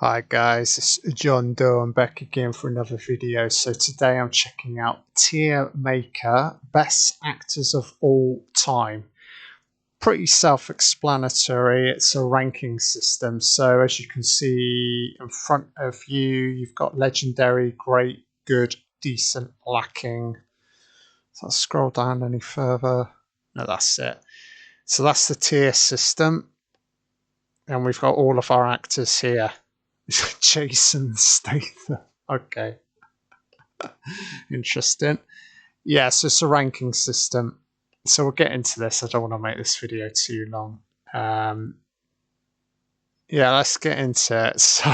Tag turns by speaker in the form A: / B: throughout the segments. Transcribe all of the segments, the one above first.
A: Hi guys, it's John Doe. I'm back again for another video. So today I'm checking out TierMaker, Best Actors of All Time. Pretty self-explanatory. It's a ranking system. So as you can see in front of you, you've got legendary, great, good, decent, lacking. So I'll scroll down any further. No, that's it. So that's the tier system. And we've got all of our actors here. Jason Statham. Okay, interesting. Yeah, so it's a ranking system. So we'll get into this. I don't want to make this video too long. Yeah, let's get into it. So,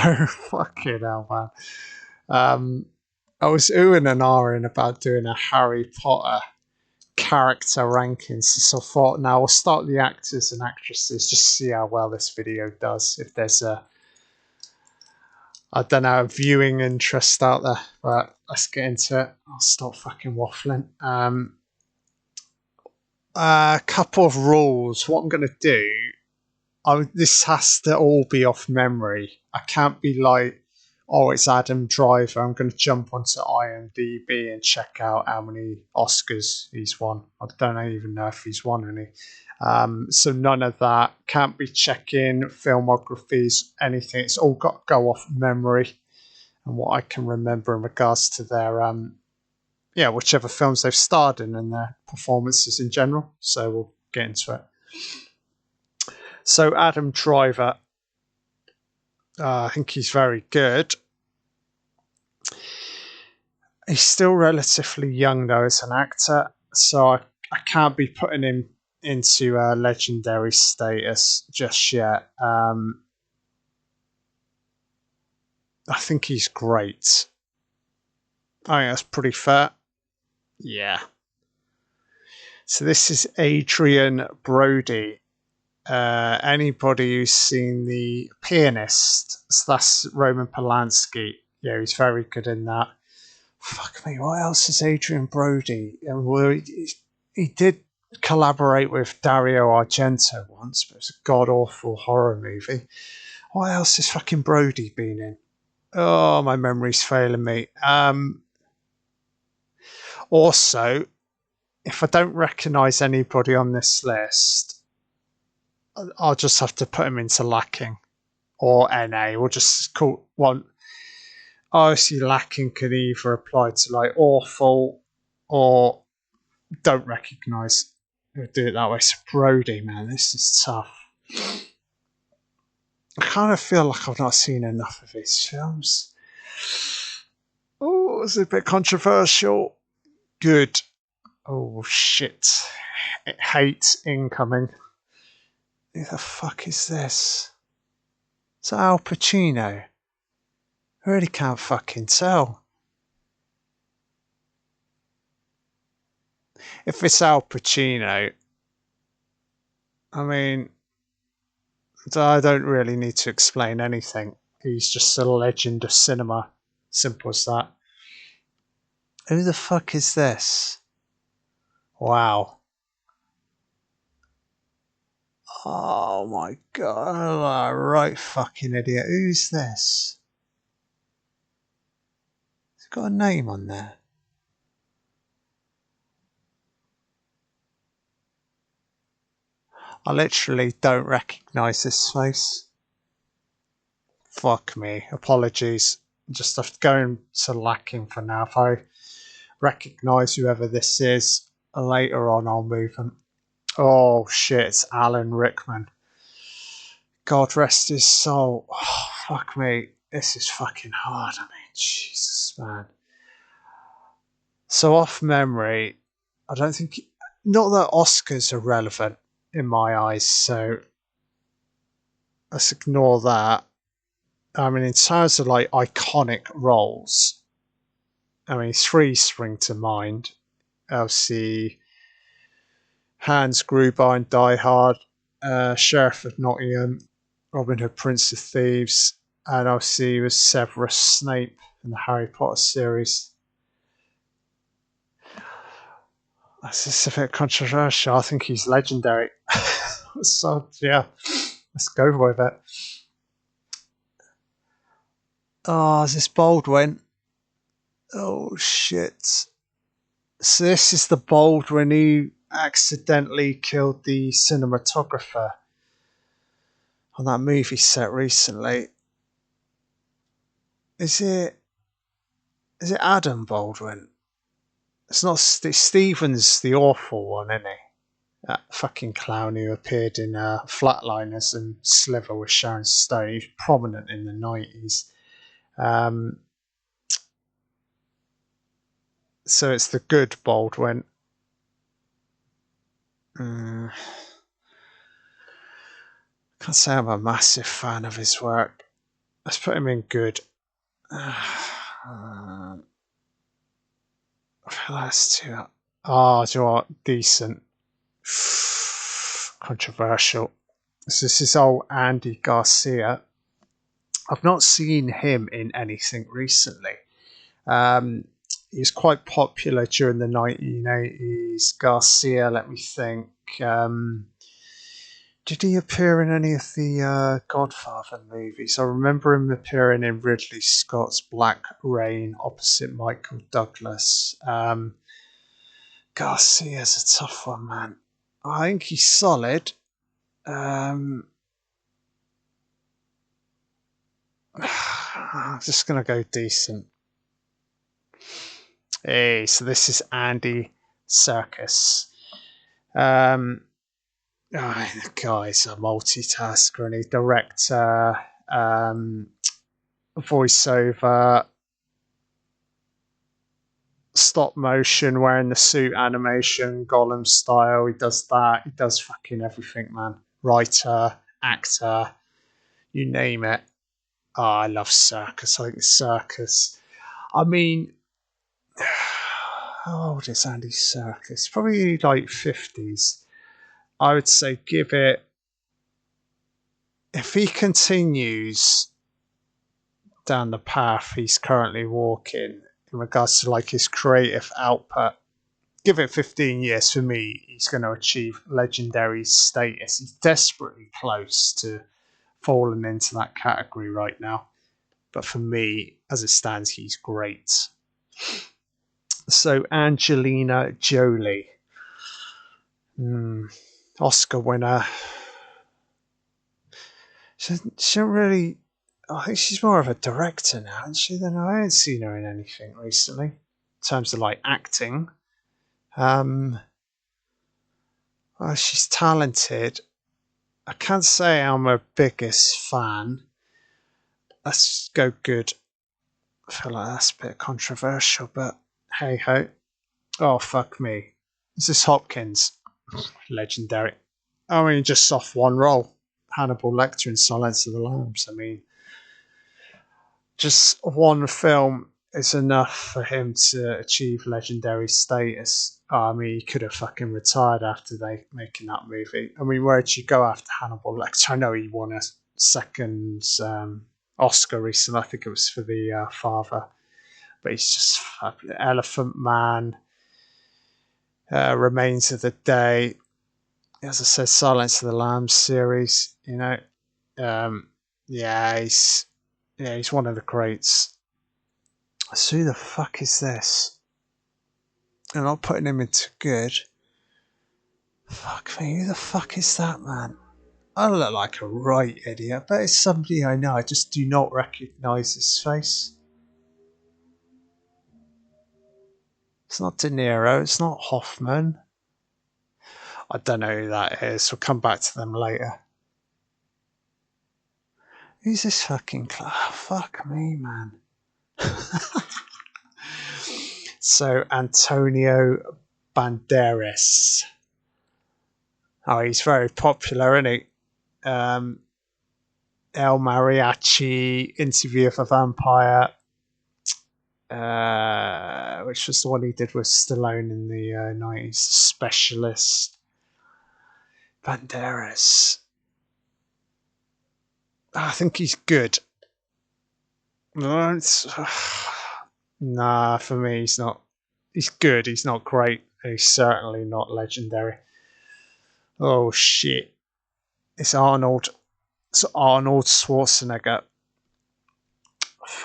A: fucking hell, man. I was oohing and ahhing about doing a Harry Potter character rankings. So I thought, now we'll start the actors and actresses, just see how well this video does. If there's I don't know, viewing interest out there, but let's get into it. I'll stop fucking waffling. A couple of rules. What I'm going to do, this has to all be off memory. I can't be like, oh, it's Adam Driver. I'm going to jump onto IMDb and check out how many Oscars he's won. I don't even know if he's won any. So none of that. Can't be checking filmographies, anything. It's all got to go off memory and what I can remember in regards to their whichever films they've starred in and their performances in general. So we'll get into it. So Adam Driver, I think he's very good. He's still relatively young though as an actor, so I can't be putting him into a legendary status just yet. I think he's great. I think that's pretty fair. Yeah. So this is Adrian Brody. Anybody who's seen The Pianist, so that's Roman Polanski. Yeah, he's very good in that. Fuck me, what else is Adrian Brody? Well, he did collaborate with Dario Argento once, but it was a god-awful horror movie. What else has fucking Brody been in? Oh, my memory's failing me. Also, if I don't recognise anybody on this list, I'll just have to put him into lacking or NA. We'll just call one. Obviously, lacking can either apply to like awful or don't recognise. We'll do it that way. So Brody, man, this is tough. I kind of feel like I've not seen enough of his films. Oh, it's a bit controversial. Good. Oh shit. Hate incoming. Who the fuck is this? Is that Al Pacino? I really can't fucking tell. If it's Al Pacino, I mean, I don't really need to explain anything. He's just a legend of cinema. Simple as that. Who the fuck is this? Wow. Oh my god. Right fucking idiot. Who's this? It's got a name on there. I literally don't recognise this face. Fuck me. Apologies. Just have to go into lacking for now. If I recognise whoever this is, later on I'll move them. Oh shit, it's Alan Rickman. God rest his soul. Oh, fuck me. This is fucking hard. I mean, Jesus, man. So off memory, I don't think... Not that Oscars are relevant in my eyes, so let's ignore that. I mean, in terms of like iconic roles, I mean, three spring to mind. I'll see Hans Gruber in Die Hard, Sheriff of Nottingham, Robin Hood, Prince of Thieves, and I'll see was Severus Snape in the Harry Potter series. That's just a bit controversial. I think he's legendary. So, yeah, let's go with it. Oh, is this Baldwin? Oh, shit. So this is the Baldwin who accidentally killed the cinematographer on that movie set recently. Is it Adam Baldwin? It's not Stephen's the awful one, isn't he? That fucking clown who appeared in Flatliners and Sliver with Sharon Stone. He was prominent in the 90s. So it's the good Baldwin. Can't say I'm a massive fan of his work. Let's put him in good. Last two. Do you know what? Decent. Controversial. So this is old Andy Garcia. I've not seen him in anything recently. He was quite popular during the 1980s. Garcia, let me think. Did he appear in any of the Godfather movies? I remember him appearing in Ridley Scott's Black Rain opposite Michael Douglas. Garcia's a tough one, man. I think he's solid. I'm just going to go decent. Hey, so this is Andy Serkis. The guy's a multitasker and he's director, voiceover, stop motion, wearing the suit animation, Gollum style. He does that. He does fucking everything, man. Writer, actor, you name it. Oh, I love Serkis. I think Serkis. I mean, how old is Andy Serkis? Probably like 50s. I would say give it. If he continues down the path he's currently walking in regards to like his creative output, give it 15 years for me, he's going to achieve legendary status. He's desperately close to falling into that category right now. But for me, as it stands, he's great. So Angelina Jolie, Oscar winner. She don't really. I think she's more of a director now, isn't she? Then I haven't seen her in anything recently in terms of like acting. Well, she's talented. I can't say I'm her biggest fan. Let's go good. I feel like that's a bit controversial, but hey ho. Oh, fuck me. Is this Hopkins? Legendary. I mean, just off one role. Hannibal Lecter in Silence of the Lambs. I mean, just one film is enough for him to achieve legendary status. I mean, he could have fucking retired after making that movie. I mean, where'd you go after Hannibal Lecter? I know he won a second Oscar recently. I think it was for The Father. But he's just Elephant Man, Remains of the Day. As I said, Silence of the Lambs series. You know, he's one of the greats. So who the fuck is this? I'm not putting him into good. Fuck me, who the fuck is that, man? I look like a right idiot, but it's somebody I know. I just do not recognise his face. It's not De Niro. It's not Hoffman. I don't know who that is. We'll come back to them later. Who's this fucking fuck me, man. So, Antonio Banderas. Oh, he's very popular, isn't he? El Mariachi, Interview with a Vampire, which was the one he did with Stallone in the 90s. Specialist. Banderas. I think he's good. Nah, for me, he's not. He's good. He's not great. He's certainly not legendary. Oh, shit. It's Arnold. It's Arnold Schwarzenegger.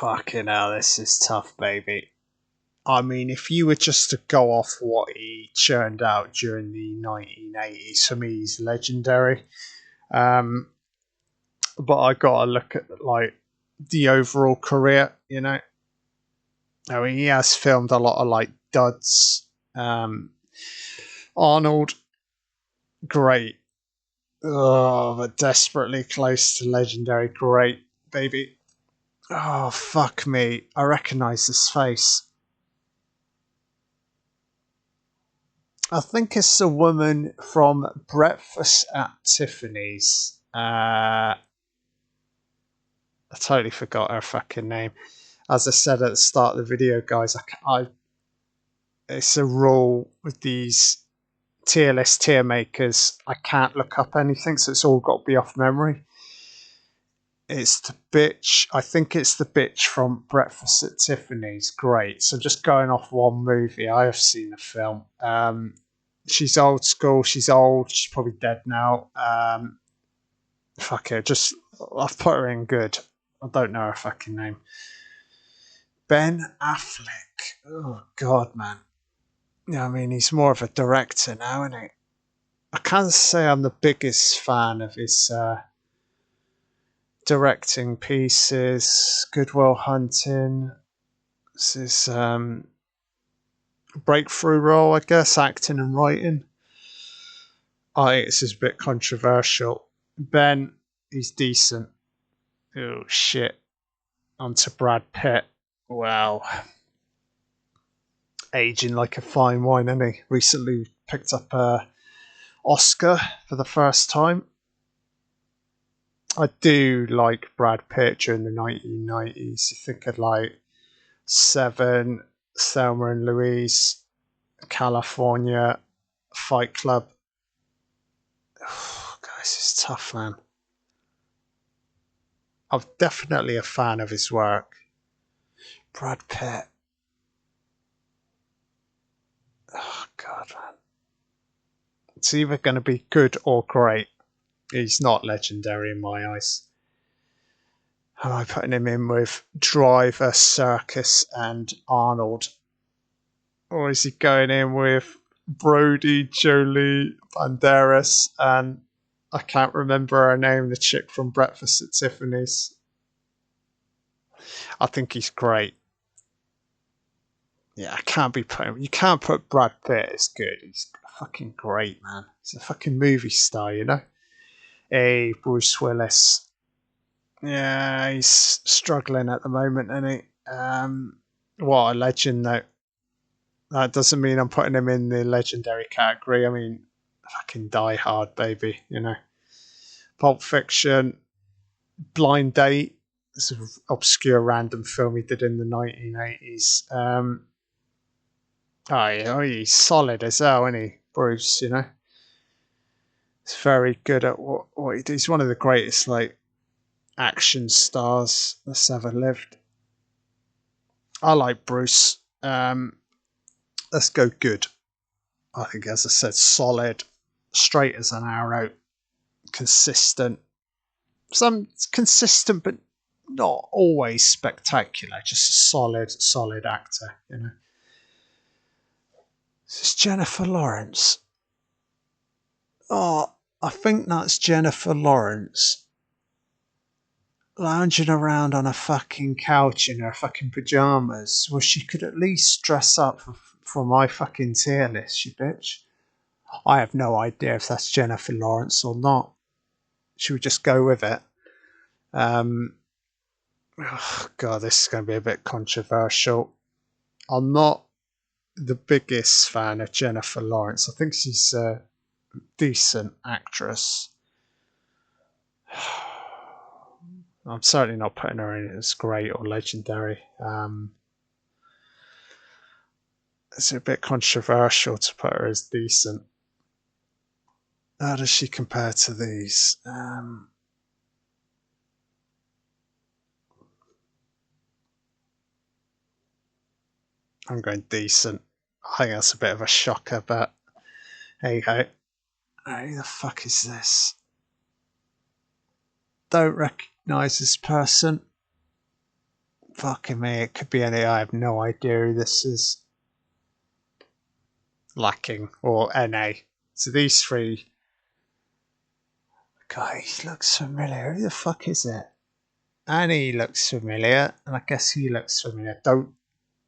A: Fucking hell, this is tough, baby. I mean, if you were just to go off what he churned out during the 1980s, for me, he's legendary. Um, but I gotta look at like the overall career. I mean, he has filmed a lot of like duds. Arnold, great. Oh, but desperately close to legendary, great, baby. Oh, fuck me. I recognise this face. I think it's a woman from Breakfast at Tiffany's. I totally forgot her fucking name. As I said at the start of the video, guys, it's a rule with these tier list tier makers. I can't look up anything, so it's all got to be off memory. It's the bitch. I think it's the bitch from Breakfast at Tiffany's. Great. So just going off one movie, I have seen the film. She's old school. She's old. She's probably dead now. Fuck it. I've put her in good. I don't know her fucking name. Ben Affleck. Oh God, man. Yeah, I mean he's more of a director now, isn't he? I can't say I'm the biggest fan of his directing pieces. Good Will Hunting. This is breakthrough role, I guess, acting and writing. I think this is a bit controversial. Ben, he's decent. Oh shit. On to Brad Pitt. Wow. Aging like a fine wine, isn't he? Recently picked up a Oscar for the first time. I do like Brad Pitt during the 1990s. You think of like Seven, Thelma and Louise, California, Fight Club. Oh, guys, it's tough, man. I'm definitely a fan of his work. Brad Pitt. Oh, God, man. It's either going to be good or great. He's not legendary in my eyes. Am I putting him in with Driver, Circus, and Arnold? Or is he going in with Brody, Jolie, Banderas, and I can't remember her name, the chick from Breakfast at Tiffany's? I think he's great. Yeah, I can't be putting. You can't put Brad Pitt as good. He's fucking great, man. He's a fucking movie star, you know. Hey, Bruce Willis. Yeah, he's struggling at the moment, isn't he? What a legend, though. That doesn't mean I'm putting him in the legendary category. I mean, fucking Die Hard, baby, you know. Pulp Fiction, Blind Date. It's an obscure random film he did in the 1980s. Yeah, he's solid as hell, isn't he, Bruce? You know, he's very good at what he does. He's one of the greatest like action stars that's ever lived. I like Bruce. Let's go good. I think, as I said, solid, straight as an arrow, consistent. Some consistent, but not always spectacular. Just a solid actor. You know. This is Jennifer Lawrence. Oh, I think that's Jennifer Lawrence lounging around on a fucking couch in her fucking pajamas. Well, she could at least dress up for my fucking tier list, you bitch. I have no idea if that's Jennifer Lawrence or not. Should we just go with it? Oh God, this is going to be a bit controversial. I'm not the biggest fan of Jennifer Lawrence. I think she's a decent actress. I'm certainly not putting her in as great or legendary. It's a bit controversial to put her as decent. How does she compare to these? I'm going decent. I think that's a bit of a shocker, but hey ho. Who the fuck is this? Don't recognise this person. Fucking me, it could be any. I have no idea who this is. Lacking or NA. So these three. Guy, he looks familiar. Who the fuck is it? Annie looks familiar, and I guess he looks familiar. Don't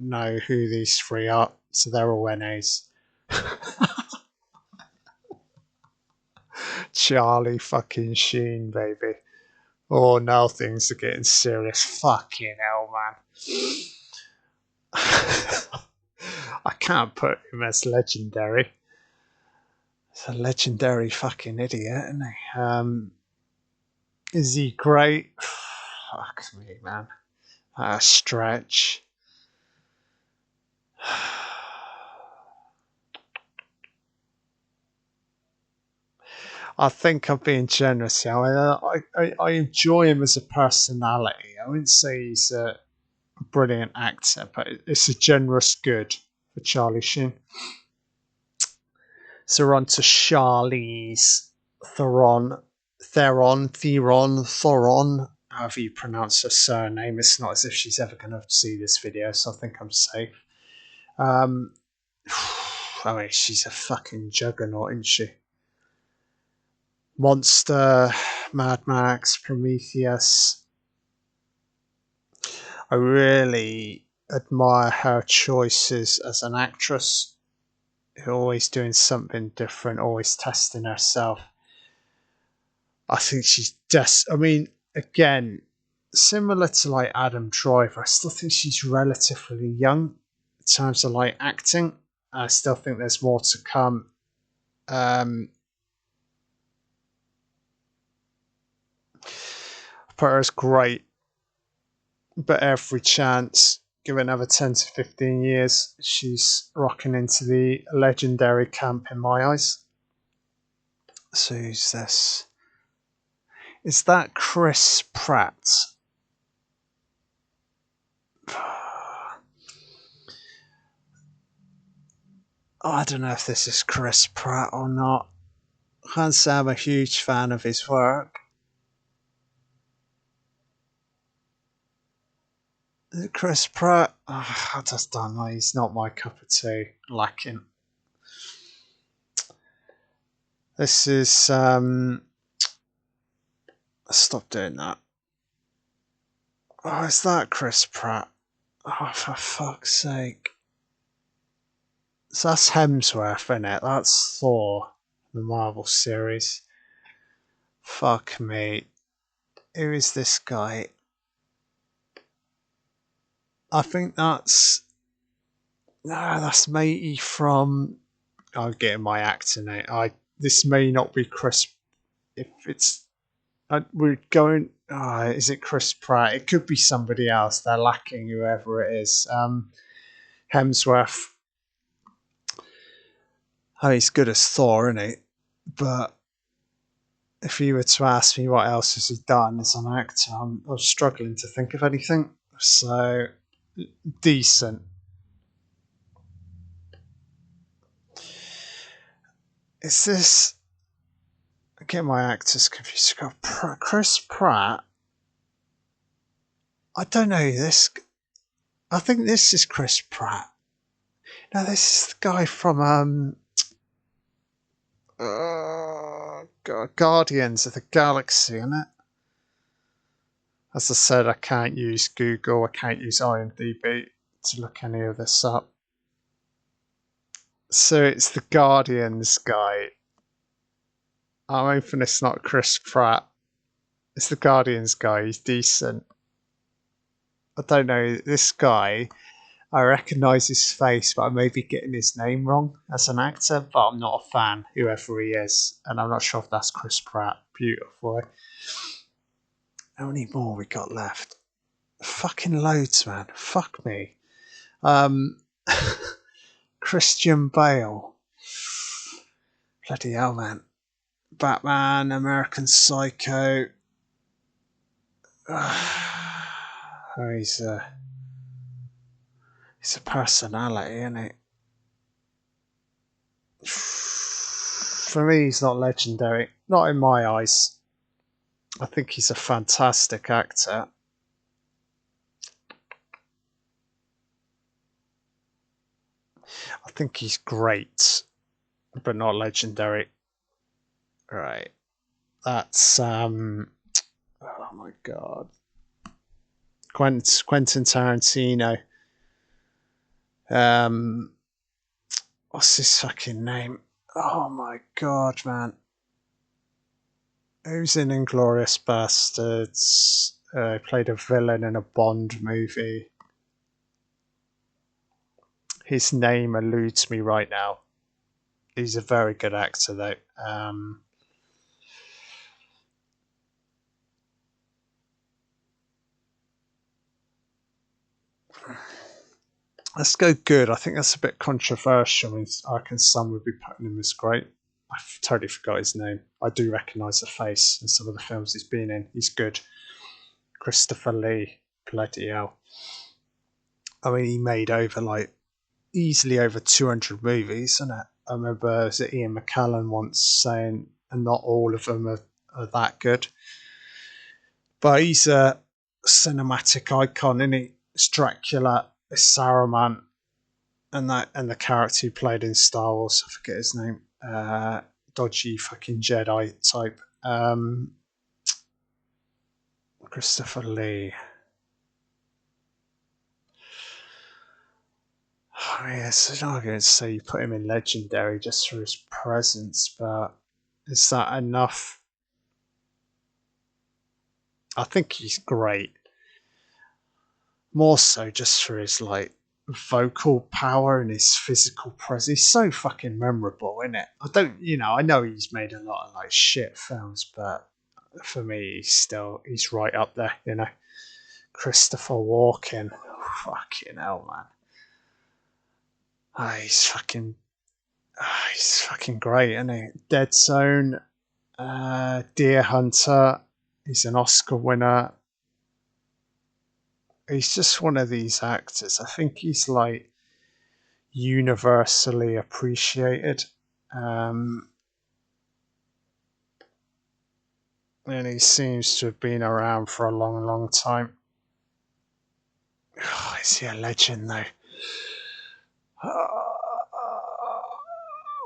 A: know who these three are, so they're all NAs. Charlie fucking Sheen, baby. Oh, now things are getting serious. Fucking hell, man. I can't put him as legendary. He's a legendary fucking idiot, isn't he? Is he great? Fuck me, man. Stretch. I think I'm being generous here. I enjoy him as a personality. I wouldn't say he's a brilliant actor, but it's a generous good for Charlie Sheen. So we're on to Charlize Theron, however you pronounce her surname. It's not as if she's ever going to see this video, so I think I'm safe. I mean, she's a fucking juggernaut, isn't she? Monster, Mad Max, Prometheus. I really admire her choices as an actress. Always doing something different, always testing herself. I think she's I mean, again, similar to like Adam Driver, I still think she's relatively young in terms of like acting. I still think there's more to come. Put her as great, but every chance, give it another 10 to 15 years, she's rocking into the legendary camp in my eyes. So who's this? Is that Chris Pratt? I don't know if this is Chris Pratt or not. I can't say I'm a huge fan of his work. Is it Chris Pratt? Oh, I just don't know. He's not my cup of tea. Lacking. This is stop doing that. Oh, is that Chris Pratt? Oh, for fuck's sake. So that's Hemsworth, isn't it? That's Thor, the Marvel series. Fuck me. Who is this guy? I think that's matey from. I'm getting my actor now. This may not be Chris. If it's we're going. Is it Chris Pratt? It could be somebody else. They're lacking whoever it is. Hemsworth. Oh, he's good as Thor, isn't he? But if you were to ask me what else has he done as an actor, I'm struggling to think of anything. So decent. Is this? I get my actors confused. Chris Pratt. I don't know this. I think this is Chris Pratt. No, this is the guy from Guardians of the Galaxy, isn't it? As I said, I can't use Google, I can't use IMDb to look any of this up. So it's the Guardians guy. I'm hoping it's not Chris Pratt. It's the Guardians guy, he's decent. I don't know, this guy, I recognise his face, but I may be getting his name wrong as an actor, but I'm not a fan, whoever he is. And I'm not sure if that's Chris Pratt. Beautiful. How many more we got left? Fucking loads, man. Fuck me. Christian Bale. Bloody hell, man. Batman, American Psycho. He's a personality, isn't he? For me, he's not legendary. Not in my eyes. I think he's a fantastic actor. think he's great, but not legendary. Right. That's oh my god. Quentin Tarantino. Um what's his fucking name? Oh my god, man. Who's in Inglorious Bastards? Played a villain in a Bond movie. His name eludes me right now. He's a very good actor, though. Let's go good. I think that's a bit controversial. I mean, I reckon some would be putting him as great. I totally forgot his name. I do recognise the face in some of the films he's been in. He's good. Christopher Lee. Bloody hell. I mean, he made over easily over 200 movies, isn't it? I remember Ian McKellen once saying, and not all of them are that good. But he's a cinematic icon, isn't he? It's Dracula, it's Saruman, and the character he played in Star Wars, I forget his name, dodgy fucking Jedi type. Christopher Lee. Oh, yes, I'm not going to say you put him in legendary just for his presence, but is that enough? I think he's great. More so just for his vocal power and his physical presence. He's so fucking memorable, isn't it? I know he's made a lot of shit films, but for me, he's right up there. Christopher Walken, fucking hell, man. He's fucking great, isn't he? Dead Zone, Deer Hunter. He's an Oscar winner. He's just one of these actors. I think he's universally appreciated. And he seems to have been around for a long, long time. Oh, is he a legend, though?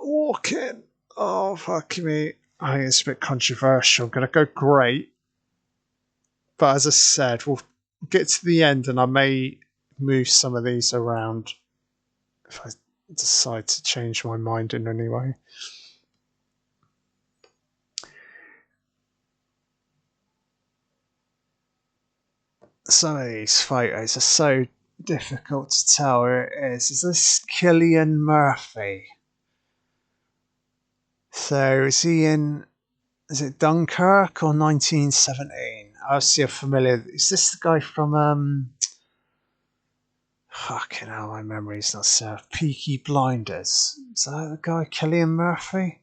A: Walking. Oh, fuck me. I think it's a bit controversial. I'm going to go great. But as I said, we'll get to the end and I may move some of these around if I decide to change my mind in any way. Some of these photos are so difficult to tell who it is. Is this Cillian Murphy? So is he in? Is it Dunkirk or 1917? I see a familiar. Is this the guy from? Fucking hell, my memory's not so. Peaky Blinders. Is that the guy, Cillian Murphy?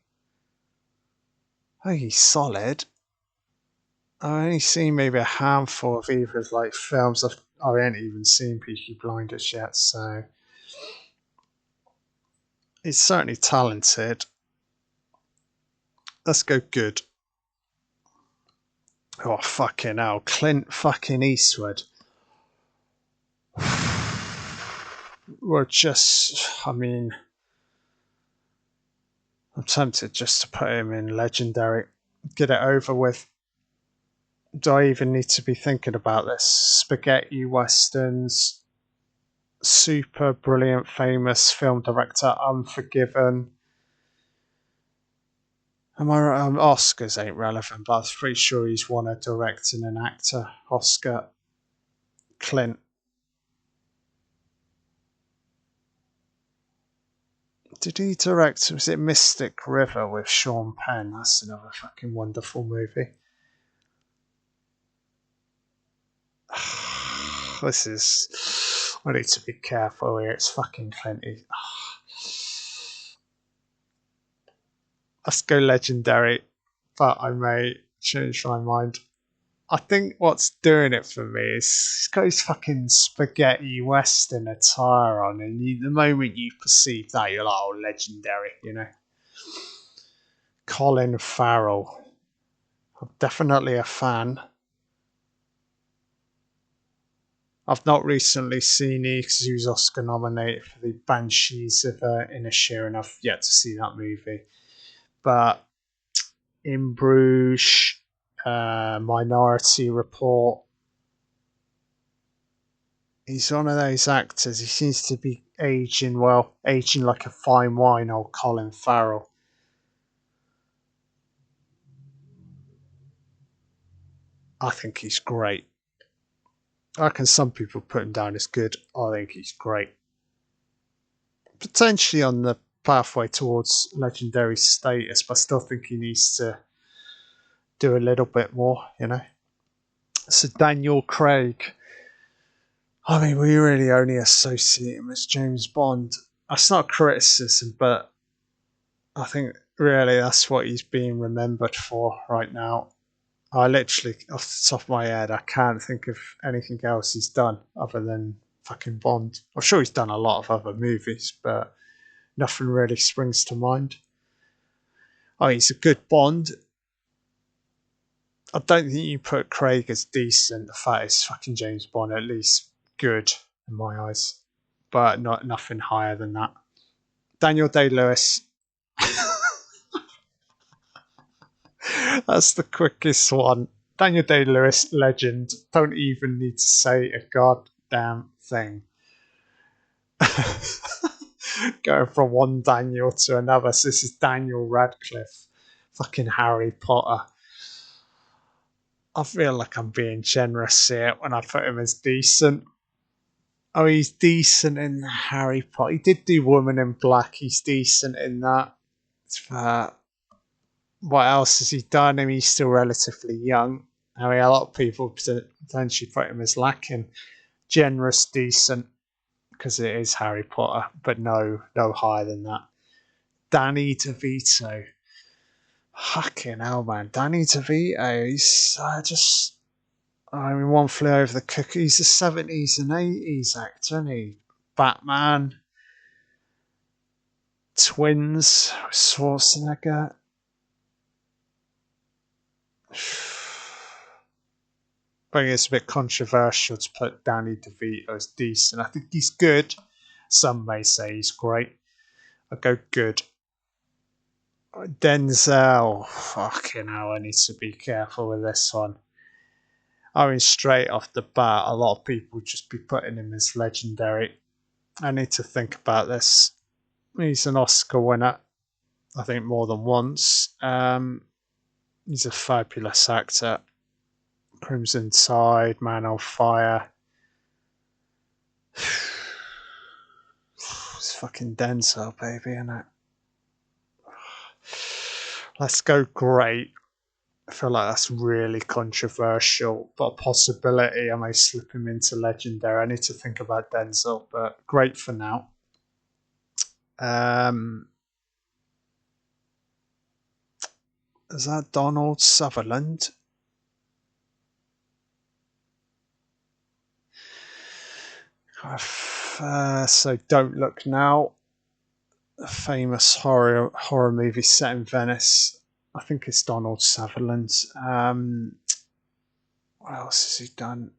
A: Oh, he's solid. I've only seen maybe a handful of either films. I haven't even seen Peaky Blinders yet, so he's certainly talented. Let's go good. Oh, fucking hell. Clint fucking Eastwood. We're just, I'm tempted just to put him in legendary. Get it over with. Do I even need to be thinking about this? Spaghetti westerns, super brilliant, famous film director, Unforgiven. Oscars ain't relevant, but I'm pretty sure he's won a director and an actor Oscar. Clint. Did he direct? Was it Mystic River with Sean Penn? That's another fucking wonderful movie. This is. I need to be careful here. It's fucking Clint. Let's go legendary, but I may change my mind. I think what's doing it for me is he's got his fucking spaghetti western attire on, and the moment you perceive that, you're like, oh, legendary, Colin Farrell. I'm definitely a fan. I've not recently seen it because he was Oscar nominated for the Banshees of Inisherin. I've yet to see that movie. But In Bruges, Minority Report, he's one of those actors. He seems to be aging well, aging like a fine wine, old Colin Farrell. I think he's great. I reckon some people put him down as good. I think he's great. Potentially on the pathway towards legendary status, but I still think he needs to do a little bit more, you know. So Daniel Craig, I mean, we really only associate him as James Bond. That's not a criticism, but I think really that's what he's being remembered for right now. I literally, off the top of my head, I can't think of anything else he's done other than fucking Bond. I'm sure he's done a lot of other movies, but nothing really springs to mind. Oh, he's a good Bond. I don't think you put Craig as decent. The fact is, fucking James Bond at least good in my eyes, but not nothing higher than that. Daniel Day Lewis. That's the quickest one. Daniel Day Lewis, legend. Don't even need to say a goddamn thing. Going from one Daniel to another. So this is Daniel Radcliffe. Fucking Harry Potter. I feel like I'm being generous here when I put him as decent. Oh, he's decent in Harry Potter. He did do Woman in Black. He's decent in that. Uh, what else has he done? I mean, he's still relatively young. I mean, a lot of people potentially put him as lacking. Generous, decent, because it is Harry Potter, but no higher than that. Danny DeVito. Fucking hell, man. Danny DeVito, he's just. I mean, One Flew Over the Cuckoo. He's a 70s and 80s actor, isn't he? Batman, Twins, Schwarzenegger. I think it's a bit controversial to put Danny DeVito as decent. I think he's good. Some may say he's great. I go good. Denzel, fucking hell, I need to be careful with this one. I mean, straight off the bat, a lot of people just be putting him as legendary. I need to think about this. He's an Oscar winner, I think more than once. He's a fabulous actor. Crimson Tide, Man on Fire. It's fucking Denzel, baby, isn't it? Let's go great. I feel like that's really controversial, but a possibility I may slip him into legendary. I need to think about Denzel, but great for now. Is that Donald Sutherland? So Don't Look Now, a famous horror movie set in Venice. I think it's Donald Sutherland. What else has he done?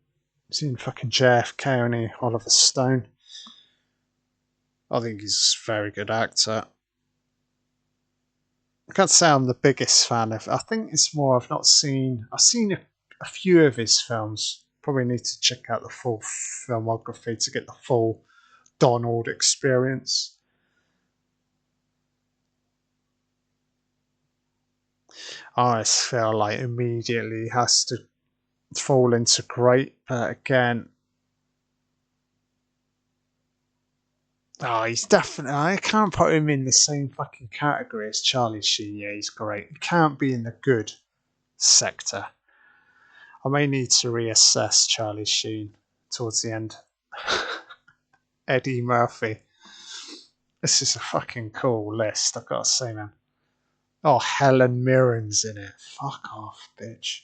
A: He's in fucking JFK, only Oliver Stone. I think he's a very good actor. I can't say I'm the biggest fan of. I think it's more I've not seen. I've seen a few of his films. Probably need to check out the full filmography to get the full Donald experience. I just feel like immediately has to fall into great, but again, he's definitely. I can't put him in the same fucking category as Charlie Sheen. Yeah, he's great. He can't be in the good sector. I may need to reassess Charlie Sheen towards the end. Eddie Murphy. This is a fucking cool list, I've got to say, man. Oh, Helen Mirren's in it. Fuck off, bitch.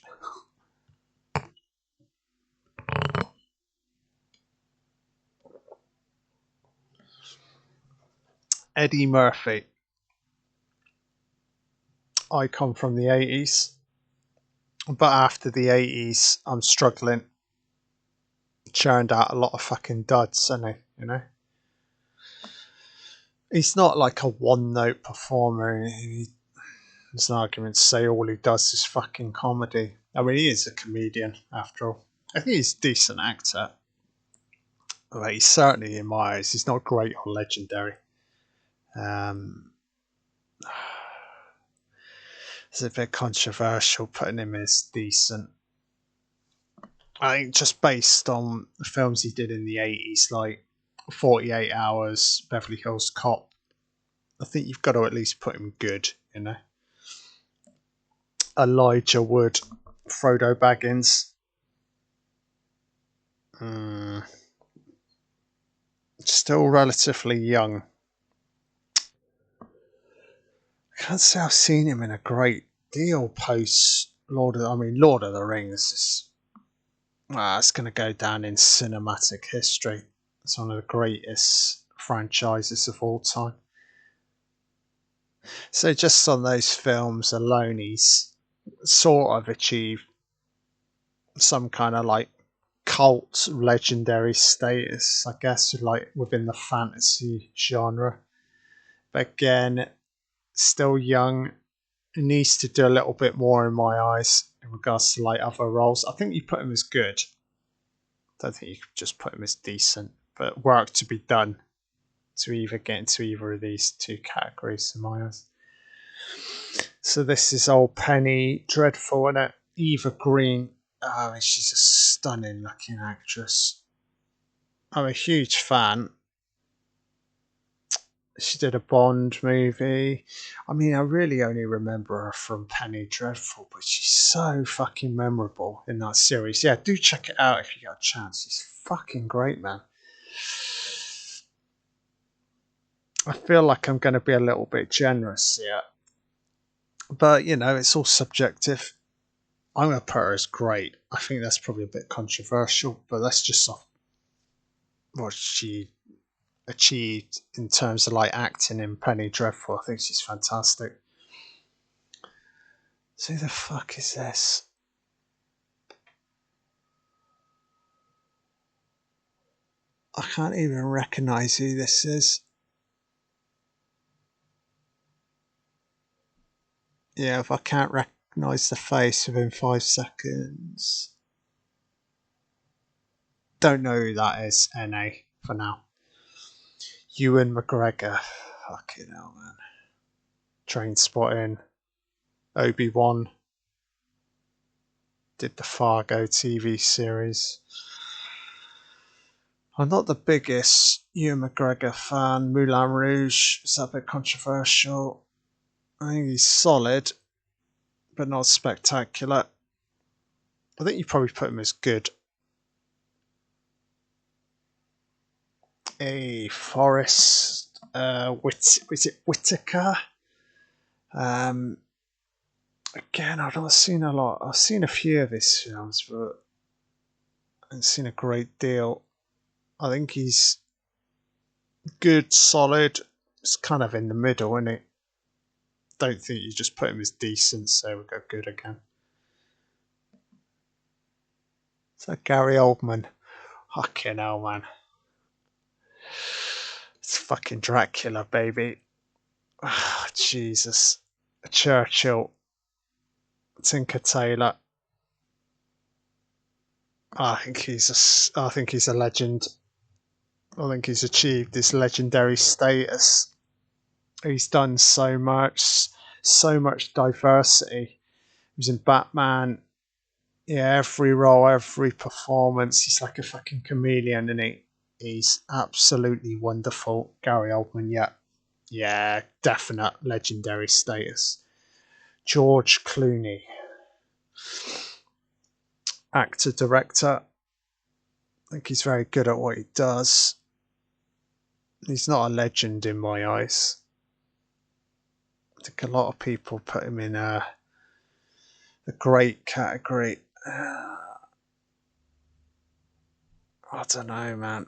A: Eddie Murphy. Icon from the 80s. But after the 80s, I'm struggling. churned out a lot of fucking duds, hasn't he? You know, he's not like a one-note performer. There's an argument to say all he does is fucking comedy. I mean, he is a comedian after all. I think he's a decent actor. But he's certainly, in my eyes, he's not great or legendary. Um, it's a bit controversial putting him as decent. I think just based on the films he did in the 80s, like 48 Hours, Beverly Hills Cop, I think you've got to at least put him good, you know? Elijah Wood, Frodo Baggins. Still relatively young. I can't say I've seen him in a great deal post Lord of the Rings is it's going to go down in cinematic history. It's one of the greatest franchises of all time. So just on those films alone, he's sort of achieved some kind of like cult legendary status, I guess, like within the fantasy genre. But again, still young. He needs to do a little bit more in my eyes in regards to like other roles. I think you put him as good. I don't think you could just put him as decent, but work to be done to either get into either of these two categories in my eyes. So this is old Penny Dreadful, and Eva Green. Oh, she's a stunning looking actress. I'm a huge fan. She did a Bond movie. I mean, I really only remember her from Penny Dreadful, but she's so fucking memorable in that series. Yeah, do check it out if you get a chance. She's fucking great, man. I feel like I'm going to be a little bit generous here. But, you know, it's all subjective. I'm going to put her as great. I think that's probably a bit controversial, but that's just off what she achieved in terms of like acting in Penny Dreadful. I think she's fantastic. So who the fuck is this? I can't even recognise who this is. Yeah, if I can't recognise the face within 5 seconds. Don't know who that is, NA, for now. Ewan McGregor. Fucking hell, man. Trainspotting. Obi-Wan. Did the Fargo TV series. I'm not the biggest Ewan McGregor fan. Moulin Rouge is a bit controversial. I think he's solid, but not spectacular. I think you probably put him as good. Forrest is it Whitaker? Again, I've not seen a lot. I've seen a few of his films, but I haven't seen a great deal. I think he's good, solid. It's kind of in the middle, isn't it? Don't think you just put him as decent, so we go good again. So Gary Oldman. Fucking hell, man. It's fucking Dracula, baby. Oh, Jesus. Churchill. Tinker Tailor. I think he's a legend. I think he's achieved this legendary status. He's done so much diversity. He was in Batman. Yeah, every role, every performance. He's like a fucking chameleon, and he's absolutely wonderful. Gary Oldman, yeah, definite legendary status. George Clooney, actor, director. I think he's very good at what he does. He's not a legend in my eyes. I think a lot of people put him in the great category. I don't know, man.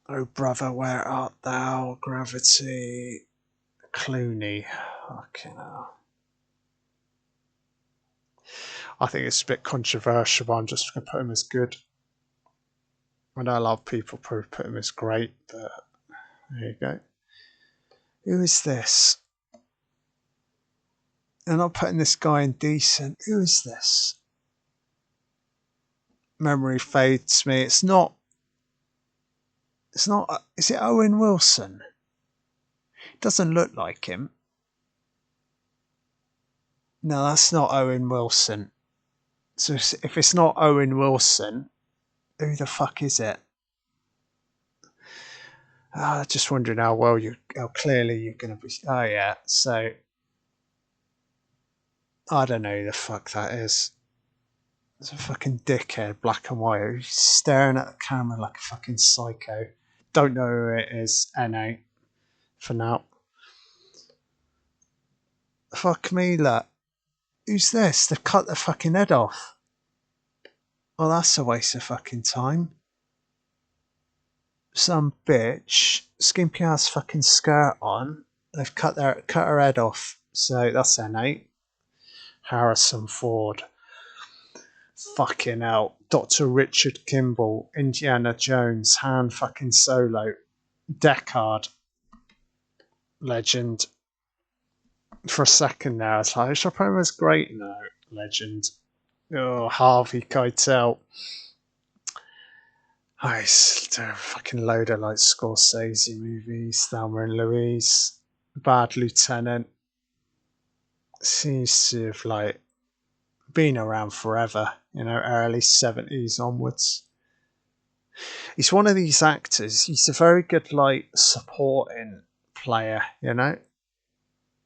A: Oh, brother, where art thou? Gravity. Clooney. Fucking hell. I think it's a bit controversial, but I'm just going to put him as good. I know a lot of people probably put him as great, but there you go. Who is this? They're not putting this guy in decent. Who is this? Memory fades me. It's not. It's not. Is it Owen Wilson? It doesn't look like him. No, that's not Owen Wilson. So if it's not Owen Wilson, who the fuck is it? Just wondering how clearly you're going to be. Oh yeah, so I don't know who the fuck that is. It's a fucking dickhead, black and white, who's staring at the camera like a fucking psycho. Don't know who it is. NA for now. Fuck me, look. Who's this? They've cut the fucking head off. Well, that's a waste of fucking time. Some bitch, skimpy ass fucking skirt on. They've cut her head off. So that's NA. Harrison Ford. Fucking hell. Dr. Richard Kimball. Indiana Jones. Han fucking Solo. Deckard. Legend. For a second there, I was like, Chopin was great. No, legend. Oh, Harvey Keitel. I used to fucking load of like Scorsese movies. Thelma and Louise. Bad Lieutenant. Seems to have like been around forever, early 70s onwards. He's one of these actors, he's a very good like supporting player,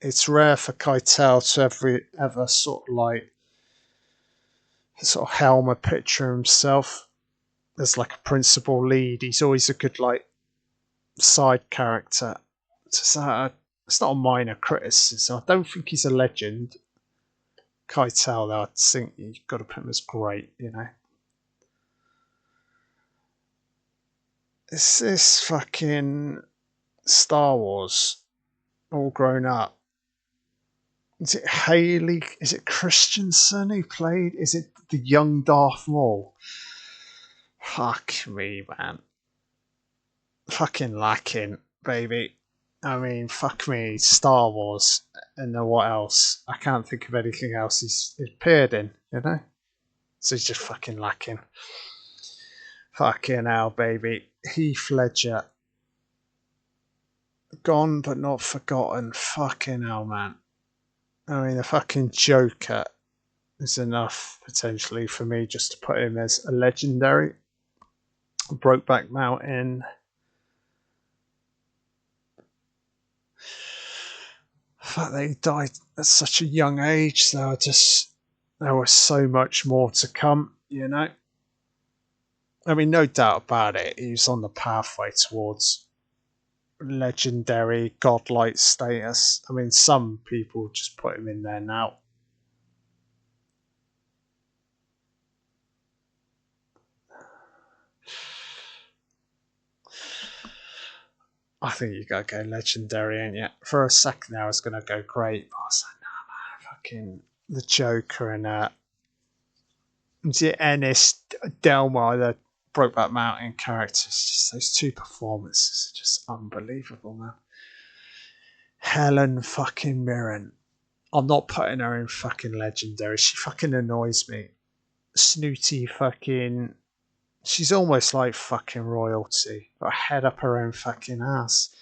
A: It's rare for Keitel to ever sort of like helm a picture himself as like a principal lead. He's always a good like side character. It's not a minor criticism. I don't think he's a legend. Keitel, though, I think you've got to put him as great, Is this fucking Star Wars all grown up? Is it Haley? Is it Christensen who played? Is it the young Darth Maul? Fuck me, man. Fucking lacking, baby. I mean, fuck me, Star Wars, and then what else? I can't think of anything else he's appeared in, So he's just fucking lacking. Fucking hell, baby. Heath Ledger. Gone but not forgotten. Fucking hell, man. I mean, the fucking Joker is enough, potentially, for me just to put him as a legendary. Brokeback Mountain. The fact that he died at such a young age, though, there was so much more to come, I mean, no doubt about it, he was on the pathway towards legendary, godlike status. I mean, some people just put him in there now. I think you gotta go legendary, ain't you? For a second there, I was gonna go great, but I was like, nah, man, fucking the Joker and Ennis Delmar, the Brokeback Mountain characters. Just those two performances are just unbelievable, man. Helen fucking Mirren. I'm not putting her in fucking legendary. She fucking annoys me. Snooty fucking. She's almost like fucking royalty. Got a head up her own fucking ass.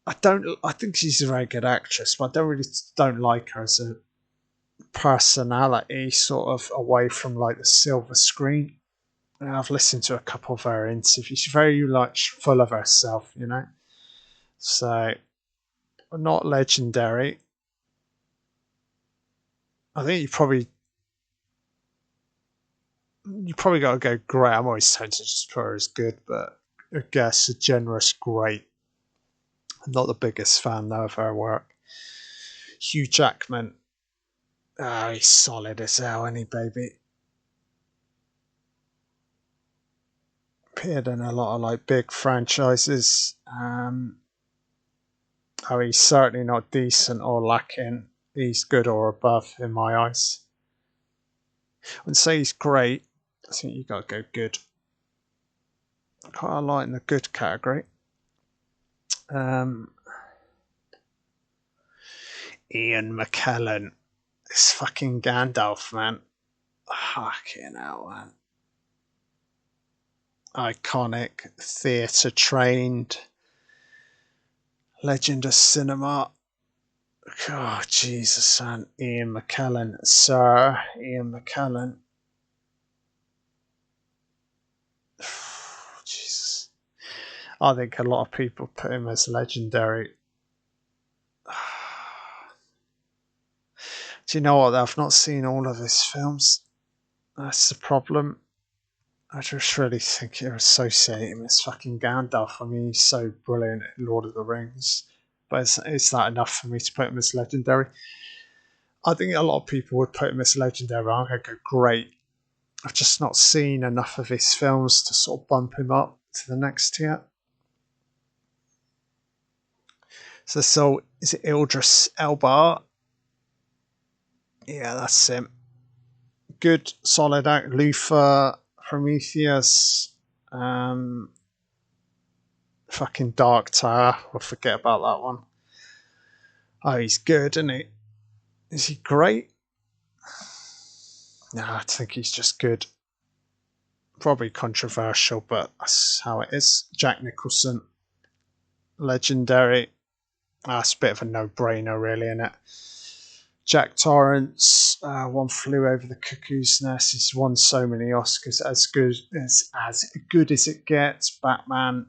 A: I think she's a very good actress, but I don't like her as a personality, sort of away from like the silver screen. And I've listened to a couple of her interviews. She's very like full of herself, So not legendary. I think you probably got to go great. I'm always tempted to just put her as good, but I guess a generous great. I'm not the biggest fan though of her work. Hugh Jackman. He's solid as hell, any baby. Appeared in a lot of like big franchises. He's certainly not decent or lacking. He's good or above in my eyes. wouldn't say he's great. I think you got to go good. Quite a lot in the good category. Ian McKellen. This fucking Gandalf, man. Fucking hell, man. Iconic, theatre trained, legend of cinema. Oh, Jesus, man. Ian McKellen. Sir Ian McKellen. Jesus. I think a lot of people put him as legendary. Do you know what? I've not seen all of his films. That's the problem. I just really think you associate him as fucking Gandalf. I mean, he's so brilliant at Lord of the Rings. But is that enough for me to put him as legendary? I think a lot of people would put him as legendary. I'm going to go great. I've just not seen enough of his films to sort of bump him up to the next tier. So is it Idris Elba? Yeah, that's him. Good, solid act. Luther, Prometheus, fucking Dark Tower. We'll forget about that one. Oh, he's good, isn't he? Is he great? No, I think he's just good. Probably controversial, but that's how it is. Jack Nicholson, legendary. That's a bit of a no-brainer, really, isn't it? Jack Torrance, One Flew Over the Cuckoo's Nest. He's won so many Oscars. As good as it gets. Batman.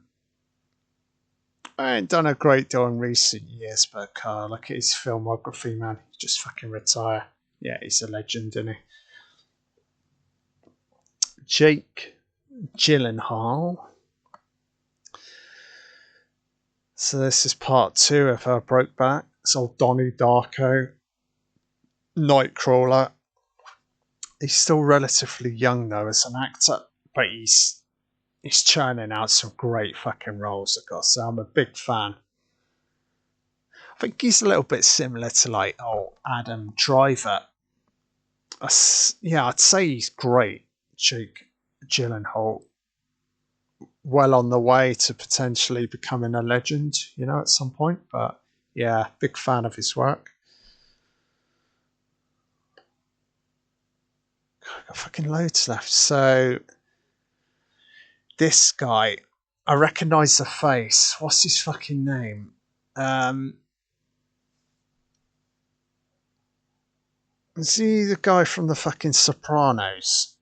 A: I ain't done a great deal in recent years, but look at his filmography, man. He just fucking retire. Yeah, he's a legend, isn't he? Jake Gyllenhaal. So this is part 2 of Brokeback. It's old Donnie Darko. Nightcrawler. He's still relatively young though as an actor, but he's churning out some great fucking roles. I've got to say, I'm a big fan. I think he's a little bit similar to like Adam Driver. Yeah, I'd say he's great. Jake Gyllenhaal, well on the way to potentially becoming a legend, at some point. But yeah, big fan of his work. I've got fucking loads left. So this guy, I recognise the face. What's his fucking name? Is he the guy from the fucking Sopranos?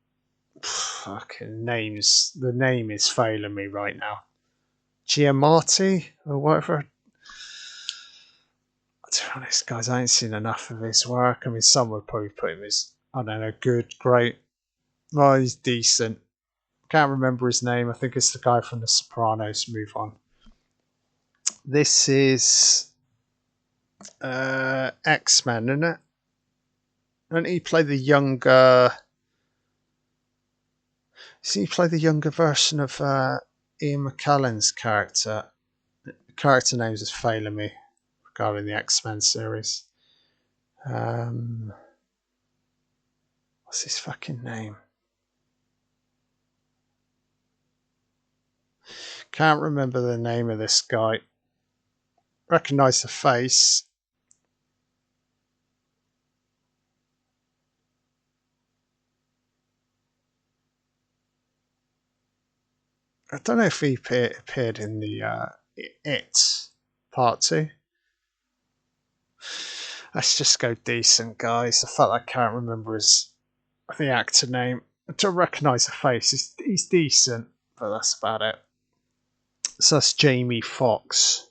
A: Fucking names. The name is failing me right now. Giamatti or whatever. To be honest, guys, I ain't seen enough of his work. I mean, some would probably put him as, I don't know, good, great. Well, he's decent. Can't remember his name. I think it's the guy from The Sopranos. Move on. This is X-Men, isn't it? And he played the younger. Does he play the younger version of Ian McKellen's character? The character names is failing me regarding the X-Men series. What's his fucking name? Can't remember the name of this guy. Recognise the face. I don't know if he appeared in the It Part 2. Let's just go decent, guys. The fact I can't remember the actor name. To recognise the face, he's decent, but that's about it. So that's Jamie Foxx.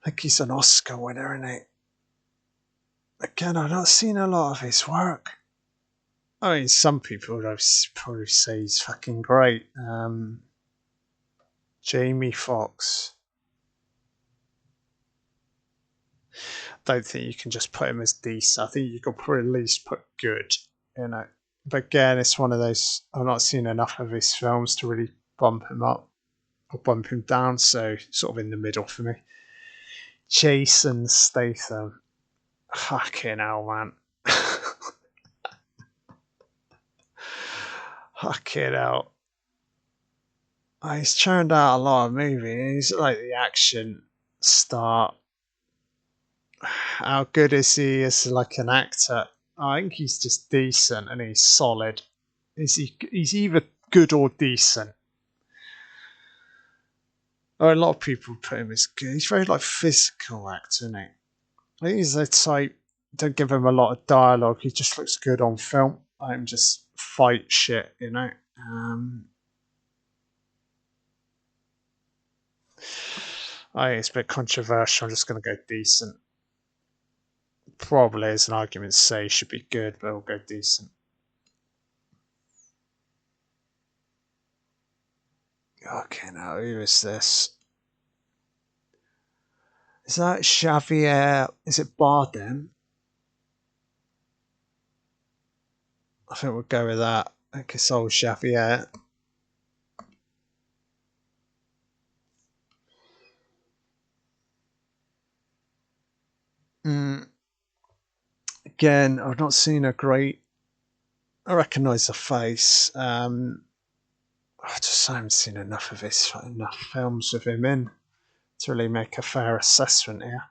A: I think he's an Oscar winner, isn't he? Again, I've not seen a lot of his work. I mean, some people would probably say he's fucking great. Jamie Foxx. Don't think you can just put him as decent. I think you could probably at least put good, But again, it's one of those, I've not seen enough of his films to really bump him up or bump him down, so sort of in the middle for me. Jason Statham. Fucking hell, man. Fucking hell. He's churned out a lot of movies. He's like the action star. How good is he as like an actor? I think he's just decent and he's solid. He's either good or decent. Or a lot of people put him as good. He's very like physical actor, isn't he? I think he's the type. Don't give him a lot of dialogue. He just looks good on film. I'm just fight shit, you know. I think it's a bit controversial. I'm just going to go decent. Probably, as an argument's say, should be good, but we'll go decent. Okay, now who is this? Is that Xavier? Is it Bardem? I think we'll go with that. I think it's old Xavier. Again, I've not seen a great. I recognise the face. I just haven't seen enough of enough films with him in to really make a fair assessment here.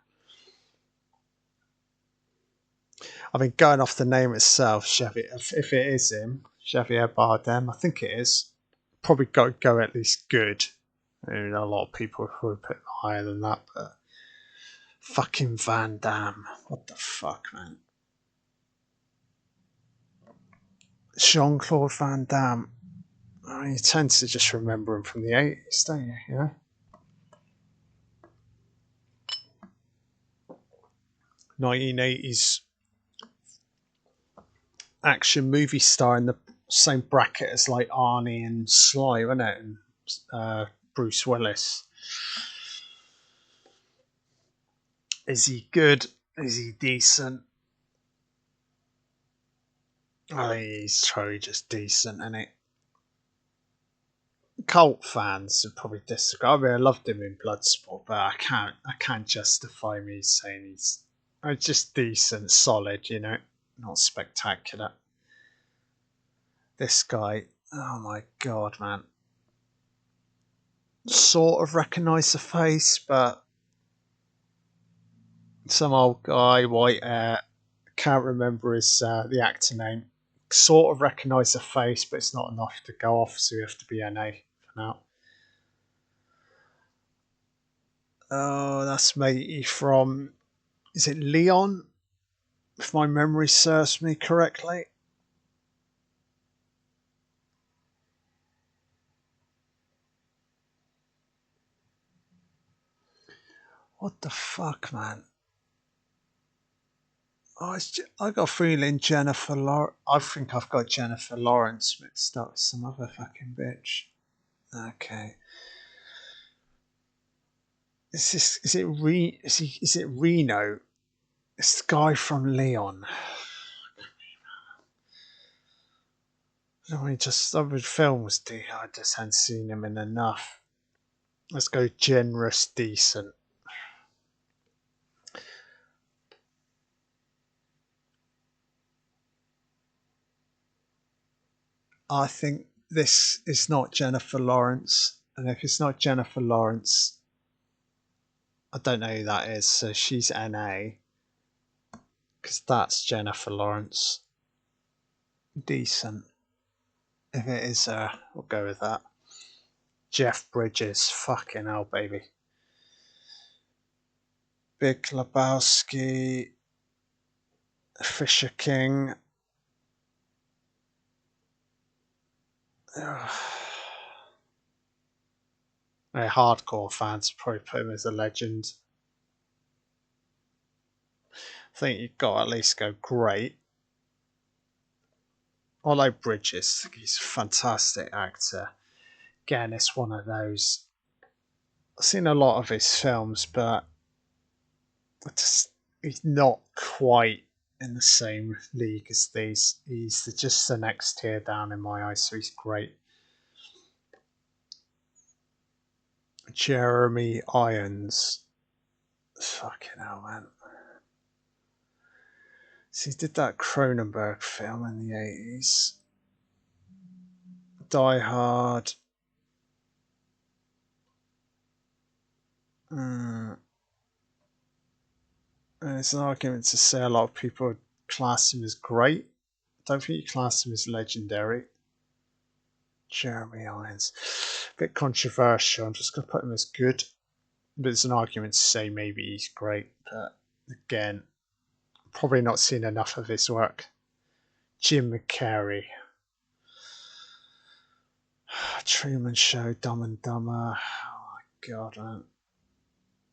A: I mean, going off the name itself, Xavier, if it is him, Xavier Bardem, I think it is. Probably got to go at least good. I mean, a lot of people would put it higher than that, but fucking Van Damme, what the fuck, man? Jean Claude Van Damme. I mean, you tend to just remember him from the 80s, don't you? You know? 1980s action movie star in the same bracket as like Arnie and Sly, wasn't it? And Bruce Willis. Is he good? Is he decent? I think he's probably just decent, isn't it? Cult fans would probably disagree. I mean, I loved him in Bloodsport, but I can't justify me saying he's just decent, solid, you know, not spectacular. This guy, oh my god, man. Sort of recognise the face, but some old guy, white hair, can't remember his the actor name. Sort of recognise the face, but it's not enough to go off, so we have to be NA for now. Oh, that's matey from. Is it Leon? If my memory serves me correctly. What the fuck, man? Oh, I got a feeling Jennifer Lawrence. I think I've got Jennifer Lawrence mixed up with some other fucking bitch. Okay. Is this? Is it Re? Is it Reno? It's the guy from Leon. I mean, just other films, I just hadn't seen him in enough. Let's go generous, decent. I think this is not Jennifer Lawrence, and if it's not Jennifer Lawrence, I don't know who that is. So she's NA, because that's Jennifer Lawrence. Decent. If it is her, we'll go with that. Jeff Bridges, fucking hell, baby. Big Lebowski, Fisher King. Hardcore fans probably put him as a legend. I think you've got to at least go great. Although Bridges, he's a fantastic actor. Again, it's one of those. I've seen a lot of his films, but he's not quite in the same league as these. He's just the next tier down in my eyes, so he's great. Jeremy Irons. Fucking hell, man. So he did that Cronenberg film in the 80s. Die Hard. There's an argument to say a lot of people class him as great. I don't think you class him as legendary. Jeremy Irons. A bit controversial. I'm just going to put him as good. But there's an argument to say maybe he's great. But again, probably not seen enough of his work. Jim Carrey. Truman Show, Dumb and Dumber. Oh my god, I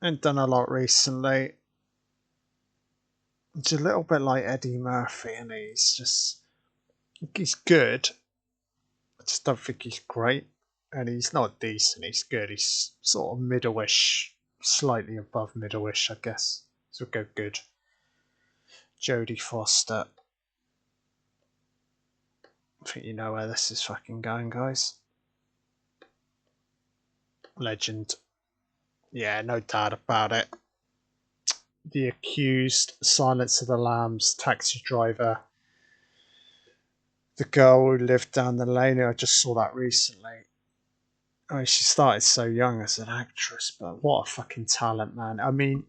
A: haven't done a lot recently. It's a little bit like Eddie Murphy, and he's good. I just don't think he's great, and he's not decent. He's good. He's sort of middle-ish, slightly above middle-ish, I guess. So we'll go good. Jodie Foster. I think you know where this is fucking going, guys. Legend. Yeah, no doubt about it. The Accused, Silence of the Lambs, Taxi Driver, the girl who lived down the lane. I just saw that recently. I mean, she started so young as an actress, but what a fucking talent, man. I mean,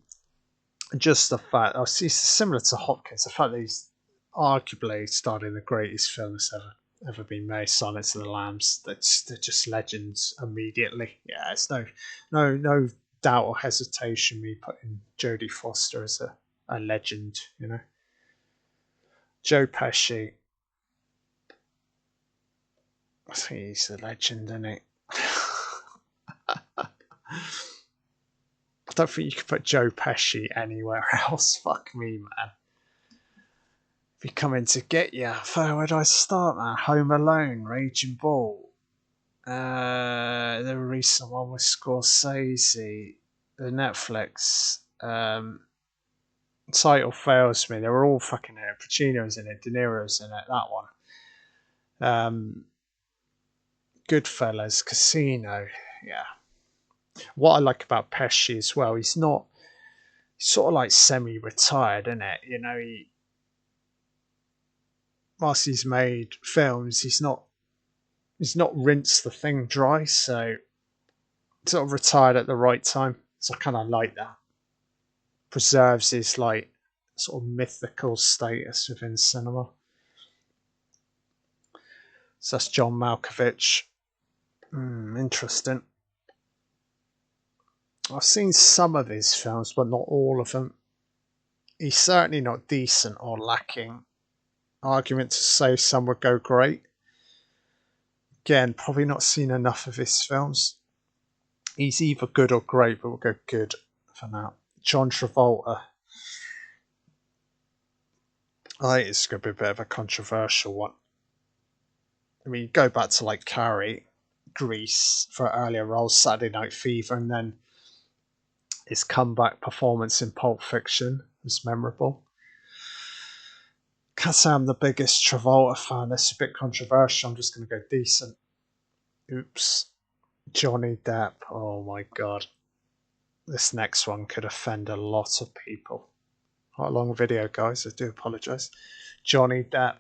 A: just the fact, it's similar to Hopkins, the fact that he's arguably starred in the greatest film that's ever been made, Silence of the Lambs. They're just legends immediately. Yeah, it's no doubt or hesitation me putting Jodie Foster as a legend, you know. Joe Pesci. I think he's a legend, isn't he? I don't think you could put Joe Pesci anywhere else. Fuck me, man. Be coming to get you. Where would I start, man? Home Alone, Raging Bull. The recent one with Scorsese, the Netflix. Title fails me. They were all fucking in it. Pacino's in it. De Niro's in it. That one. Goodfellas, Casino. Yeah. What I like about Pesci as well, he's sort of like semi-retired, isn't it? You know, whilst he's made films, he's not rinsed the thing dry, so sort of retired at the right time. So I kind of like that. Preserves his like sort of mythical status within cinema. So that's John Malkovich. Interesting. I've seen some of his films, but not all of them. He's certainly not decent or lacking. Argument to say some would go great. Again, probably not seen enough of his films. He's either good or great, but we'll go good for now. John Travolta. I think it's going to be a bit of a controversial one. I mean, you go back to like Carrie, Grease for earlier roles, Saturday Night Fever, and then his comeback performance in Pulp Fiction was memorable. Can't say I'm the biggest Travolta fan. That's a bit controversial. I'm just going to go decent. Oops. Johnny Depp. Oh my god. This next one could offend a lot of people. Quite a long video, guys. I do apologise. Johnny Depp.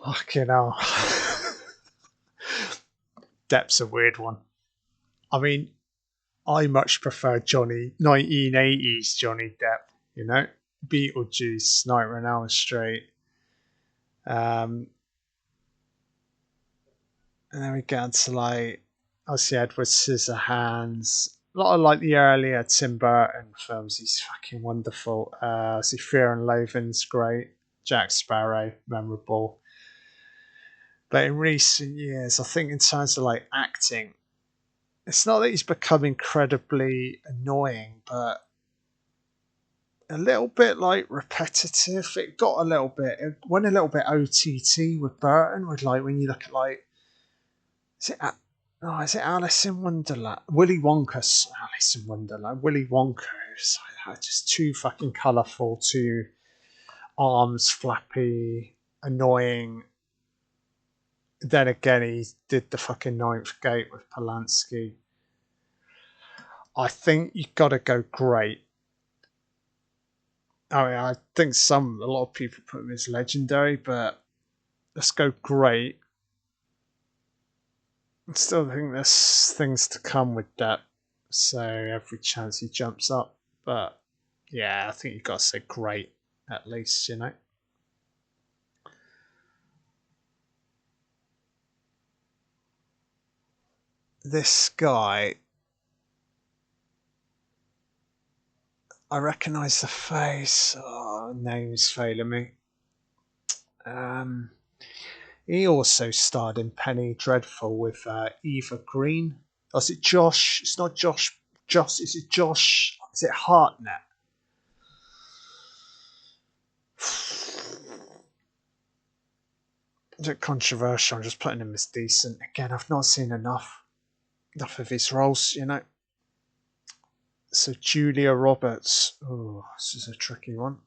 A: Fucking hell. Depp's a weird one. I mean, I much prefer 1980s Johnny Depp, you know? Beetlejuice, Nightmare on Elm Street. And then we get into like, obviously Edward Scissorhands. A lot of like the earlier Tim Burton films. He's fucking wonderful. See, Fear and Loathing's great. Jack Sparrow, memorable. But in recent years, I think in terms of like acting, it's not that he's become incredibly annoying, but a little bit like repetitive. It went a little bit OTT with Burton. With like when you look at like, is it Alice in Wonderland? Willy Wonka's Alice in Wonderland. Willy Wonka is just too fucking colourful, too arms flappy, annoying. Then again, he did the fucking Ninth Gate with Polanski. I think you've got to go great. I mean, I think a lot of people put him as legendary, but let's go great. I still think there's things to come with that. So every chance he jumps up. But yeah, I think you've got to say great at least, you know. This guy, I recognise the face. Oh, name's failing me. Um, he also starred in Penny Dreadful with Eva Green. Oh, is it Josh? It's not Josh. Josh. Is it Josh? Is it Hartnett? Is it controversial? I'm just putting him as decent. Again, I've not seen enough of his roles, you know. So Julia Roberts. Oh, this is a tricky one.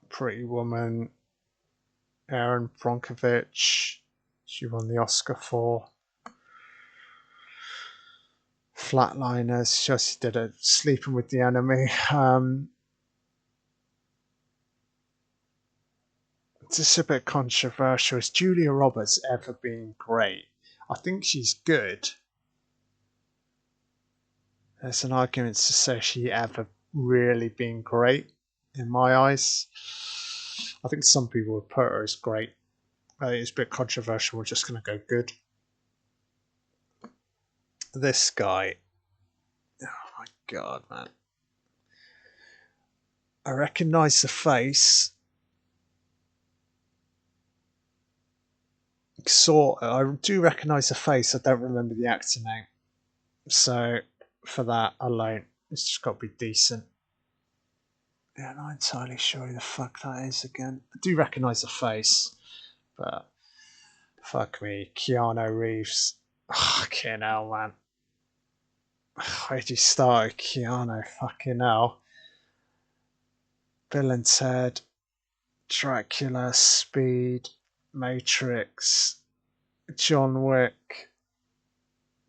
A: Pretty Woman. Aaron Bronkovich. She won the Oscar for Flatliners. She also did a Sleeping with the Enemy. It's a bit controversial. Has Julia Roberts ever been great? I think she's good. There's an argument to say she ever really been great in my eyes. I think some people would put her as great. It's a bit controversial. We're just going to go good. This guy. Oh my god, man. I recognise the face. I do recognise the face. I don't remember the actor name. So for that alone, it's just got to be decent. Yeah, I'm not entirely sure who the fuck that is again. I do recognise the face, but fuck me, Keanu Reeves. Fucking hell, man. Where'd you start, Keanu? Fucking hell. Bill and Ted, Dracula, Speed, Matrix, John Wick,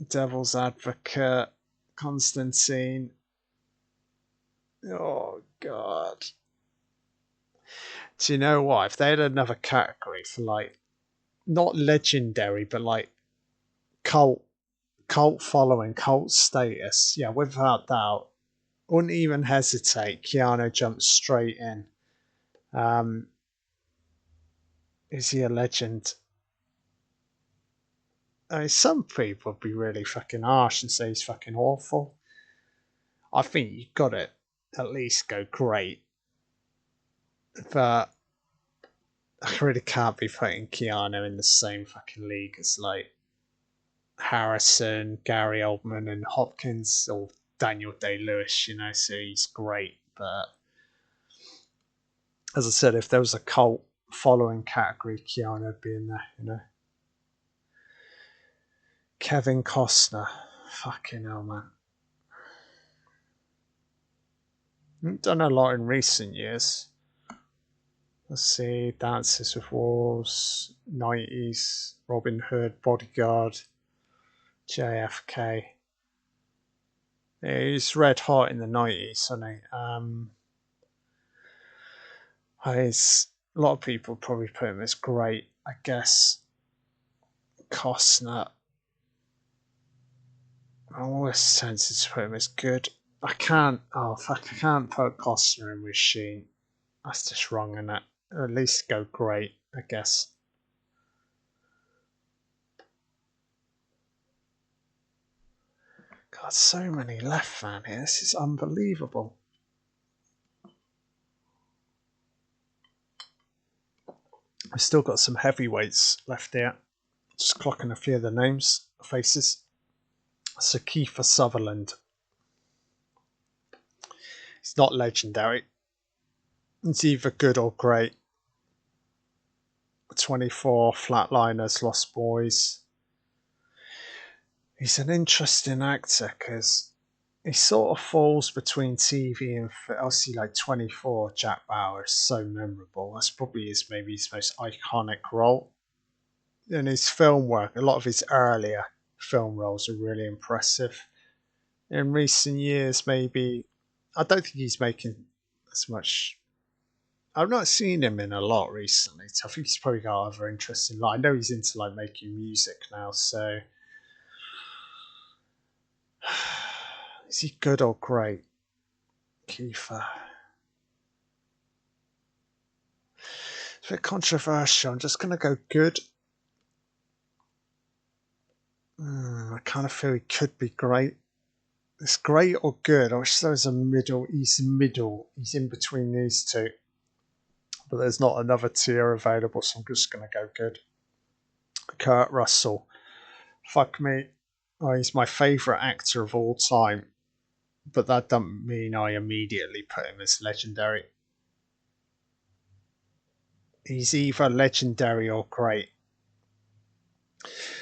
A: Devil's Advocate, Constantine. Oh, God. Do you know what? If they had another category for, like, not legendary, but, like, cult following, cult status, yeah, without doubt, wouldn't even hesitate. Keanu jumps straight in. Is he a legend? I mean, some people would be really fucking harsh and say he's fucking awful. I think you got to at least go great, but I really can't be putting Keanu in the same fucking league as like Harrison, Gary Oldman, and Hopkins or Daniel Day Lewis. You know, so he's great, but as I said, if there was a cult following category, Keanu would be in there, you know. Kevin Costner. Fucking hell, man. Done a lot in recent years. Let's see. Dances with Wolves, 90s, Robin Hood, Bodyguard, JFK. Yeah, he's red hot in the 90s, isn't he? A lot of people probably put him as great. I guess Costner, I'm always tempted to put him as good. I can't. Oh fuck! I can't put Costner in with Sheen. That's just wrong, isn't it? At least go great, I guess. God, so many left, man. Here, this is unbelievable. We've still got some heavyweights left here. Just clocking a few of the names, faces. So Kiefer Sutherland. He's not legendary. It's either good or great. 24, Flatliners, Lost Boys. He's an interesting actor because he sort of falls between TV and obviously like 24. Jack Bauer is so memorable. That's probably maybe his most iconic role. And his film work, a lot of his earlier film roles are really impressive. In recent years, maybe I don't think he's making as much. I've not seen him in a lot recently. So I think he's probably got other interests in life. I know he's into like making music now. So is he good or great, Kiefer? It's a bit controversial. I'm just gonna go good. I kind of feel he could be great. It's great or good. I wish there was a middle. He's middle. He's in between these two. But there's not another tier available, so I'm just going to go good. Kurt Russell. Fuck me. Oh, he's my favourite actor of all time. But that doesn't mean I immediately put him as legendary. He's either legendary or great.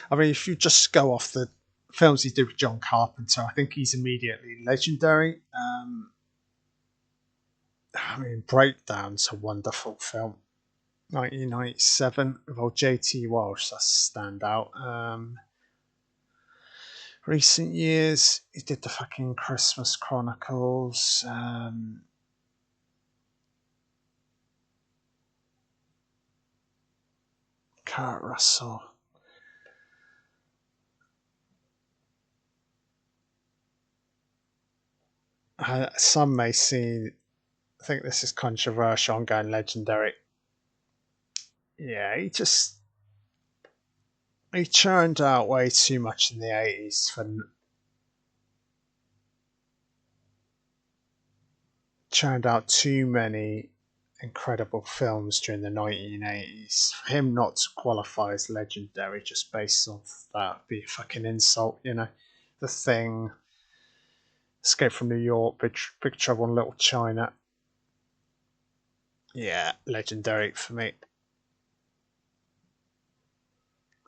A: I mean, if you just go off the films he did with John Carpenter, I think he's immediately legendary. I mean, Breakdown's a wonderful film. 1997 with old JT Walsh, that's a standout. Recent years, he did the fucking Christmas Chronicles. Kurt Russell. Some may see, I think this is controversial. I'm going legendary. Yeah, he churned out way too much in the 80s for churned out too many incredible films during the 1980s. For him not to qualify as legendary just based off that would be a fucking insult, you know. The Thing, Escape from New York, Big Trouble in Little China. Yeah, legendary for me.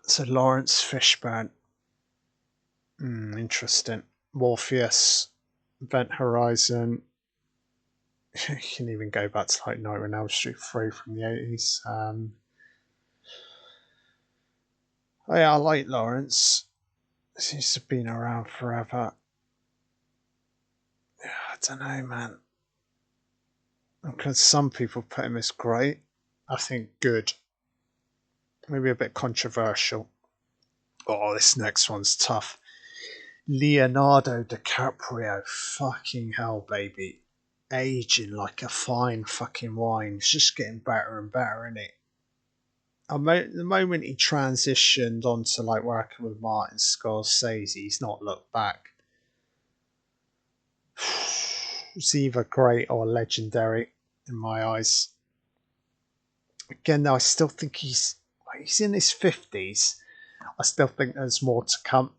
A: So Lawrence Fishburne. Interesting. Morpheus, Event Horizon. You can even go back to like Nightmare on Elm Street 3 from the 80s. Oh yeah, I like Lawrence. Seems to have been around forever. Yeah, I don't know, man. Because some people put him as great. I think good. Maybe a bit controversial. Oh, this next one's tough. Leonardo DiCaprio. Fucking hell, baby. Aging like a fine fucking wine. It's just getting better and better, isn't it? The moment he transitioned onto like working with Martin Scorsese, he's not looked back. It's either great or legendary in my eyes. Again, though, I still think he's in his 50s. I still think there's more to come.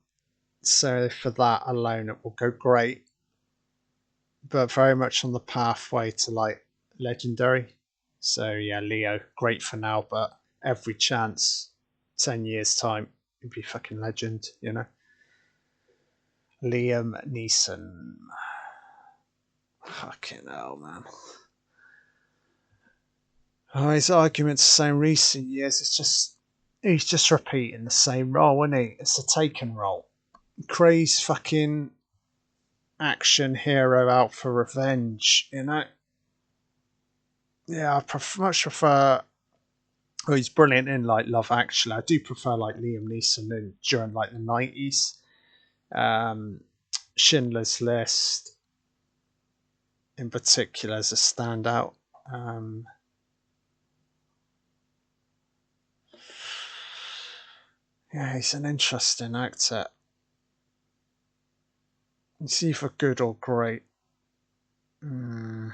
A: So for that alone, it will go great. But very much on the pathway to like legendary. So yeah, Leo, great for now, but every chance, 10 years time, he'd be fucking legend, you know. Liam Neeson. Fucking hell, man. Oh, his arguments the same recent years. He's just repeating the same role, isn't he? It's a taken role. Crazy fucking action hero out for revenge, you know. Yeah, much prefer. Well, he's brilliant in like Love Actually. I do prefer like Liam Neeson during like the 90s. Um, Schindler's List, in particular, as a standout. Um, yeah, he's an interesting actor. He's either good or great. Don't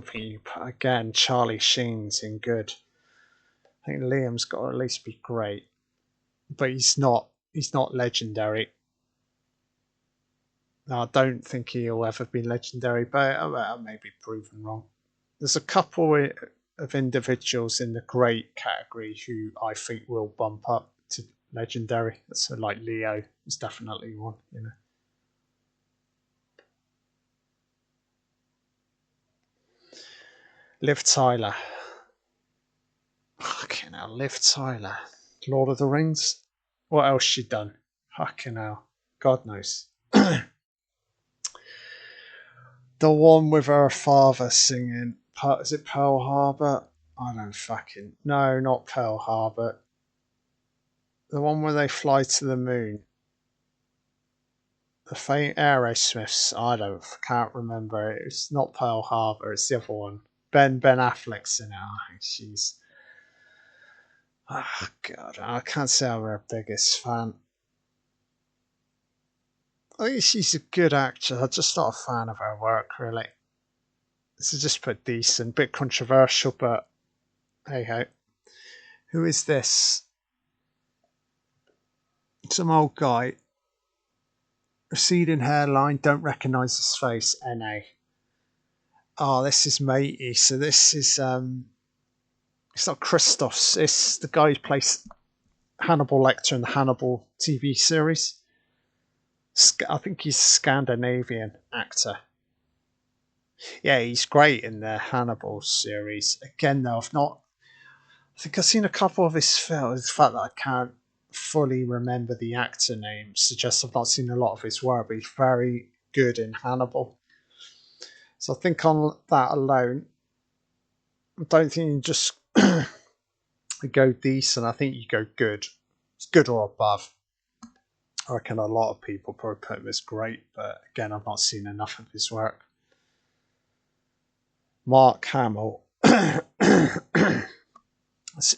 A: think you put again. Charlie Sheen's in good. I think Liam's got to at least be great, but he's not. He's not legendary. No, I don't think he'll ever be legendary, but I may be proven wrong. There's a couple of individuals in the great category who I think will bump up to legendary. So like Leo is definitely one, you know. Liv Tyler. Fucking hell, Liv Tyler. Lord of the Rings. What else she done? Fucking hell. God knows. The one with her father singing. Is it Pearl Harbor? I don't fucking. No, not Pearl Harbor. The one where they fly to the moon. The faint Aerosmiths. Can't remember it. It's not Pearl Harbor. It's the other one. Ben Affleck's in it. Oh, she's. Oh god, I can't say I'm her biggest fan. I think she's a good actress. I'm just not a fan of her work, really. This is just put decent, bit controversial, but hey ho. Who is this? Some old guy. Receding hairline. Don't recognise his face. NA. Oh, this is matey. So this is It's not Christoph's. It's the guy who plays Hannibal Lecter in the Hannibal TV series. I think he's a Scandinavian actor. Yeah, he's great in the Hannibal series. Again, though, I think I've seen a couple of his films. The fact that I can't fully remember the actor name suggests I've not seen a lot of his work, but he's very good in Hannibal. So I think on that alone, I don't think you just go decent. I think you go good. It's good or above. I reckon a lot of people probably put him as great, but again, I've not seen enough of his work. Mark Hamill.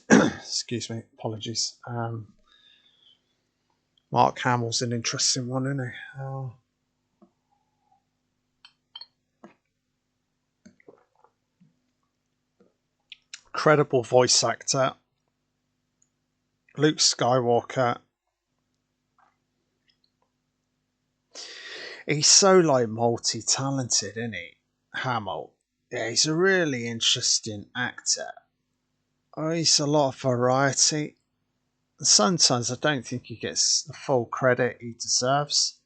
A: Excuse me, apologies. Mark Hamill's an interesting one, isn't he? Credible voice actor. Luke Skywalker. He's so like multi-talented, isn't he? Hamill. Yeah, he's a really interesting actor. Oh, he's a lot of variety. Sometimes I don't think he gets the full credit he deserves.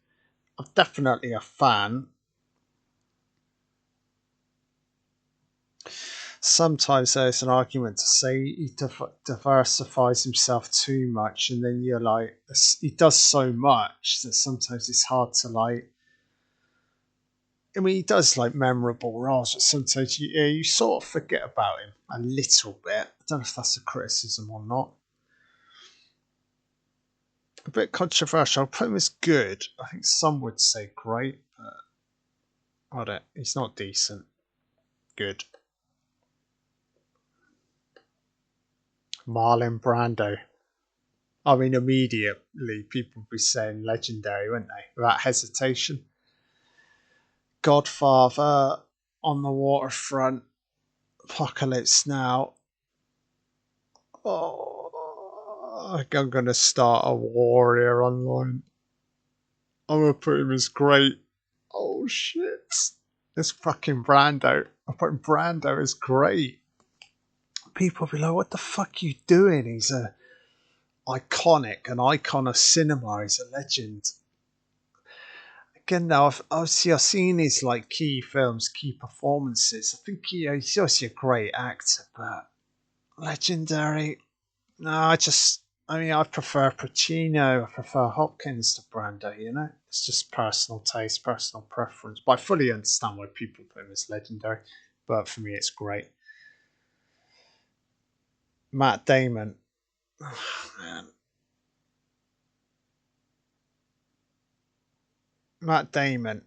A: I'm definitely a fan. Sometimes there's an argument to say he diversifies himself too much, and then you're like, he does so much that sometimes it's hard to like. I mean, he does like memorable roles, but sometimes you sort of forget about him a little bit. I don't know if that's a criticism or not. A bit controversial. I'll put him as good. I think some would say great, but I don't. He's not decent. Good. Marlon Brando. I mean, immediately people would be saying legendary, wouldn't they? Without hesitation. Godfather, On the Waterfront, Apocalypse Now. Oh, I'm going to start a war here online. I'm going to put him as great. Oh, shit. This fucking Brando. I'm putting Brando as great. People be like, what the fuck are you doing? He's an icon of cinema. He's a legend. Again, now I've seen his like key films, key performances. I think he's obviously a great actor, but legendary. No, I mean, I prefer Pacino, I prefer Hopkins to Brando. You know, it's just personal taste, personal preference. But I fully understand why people put him as legendary. But for me, it's great. Matt Damon, oh, man, Matt Damon.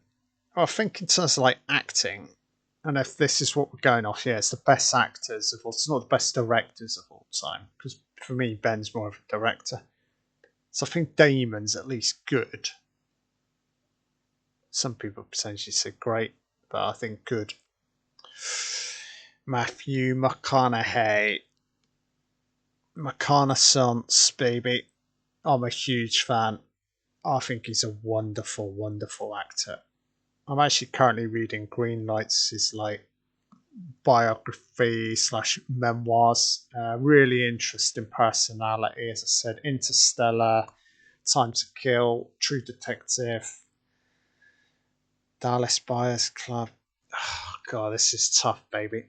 A: Well, I think in terms of like acting, and if this is what we're going off, yeah, it's the best actors of all. It's not the best directors of all time because for me, Ben's more of a director. So I think Damon's at least good. Some people potentially say great, but I think good. Matthew McConaughey, McConaissance, baby. I'm a huge fan. I think he's a wonderful, wonderful actor. I'm actually currently reading Green Lights, his like biography slash memoirs. Really interesting personality, as I said. Interstellar, Time to Kill, True Detective, Dallas Buyers Club. Oh, God, this is tough, baby.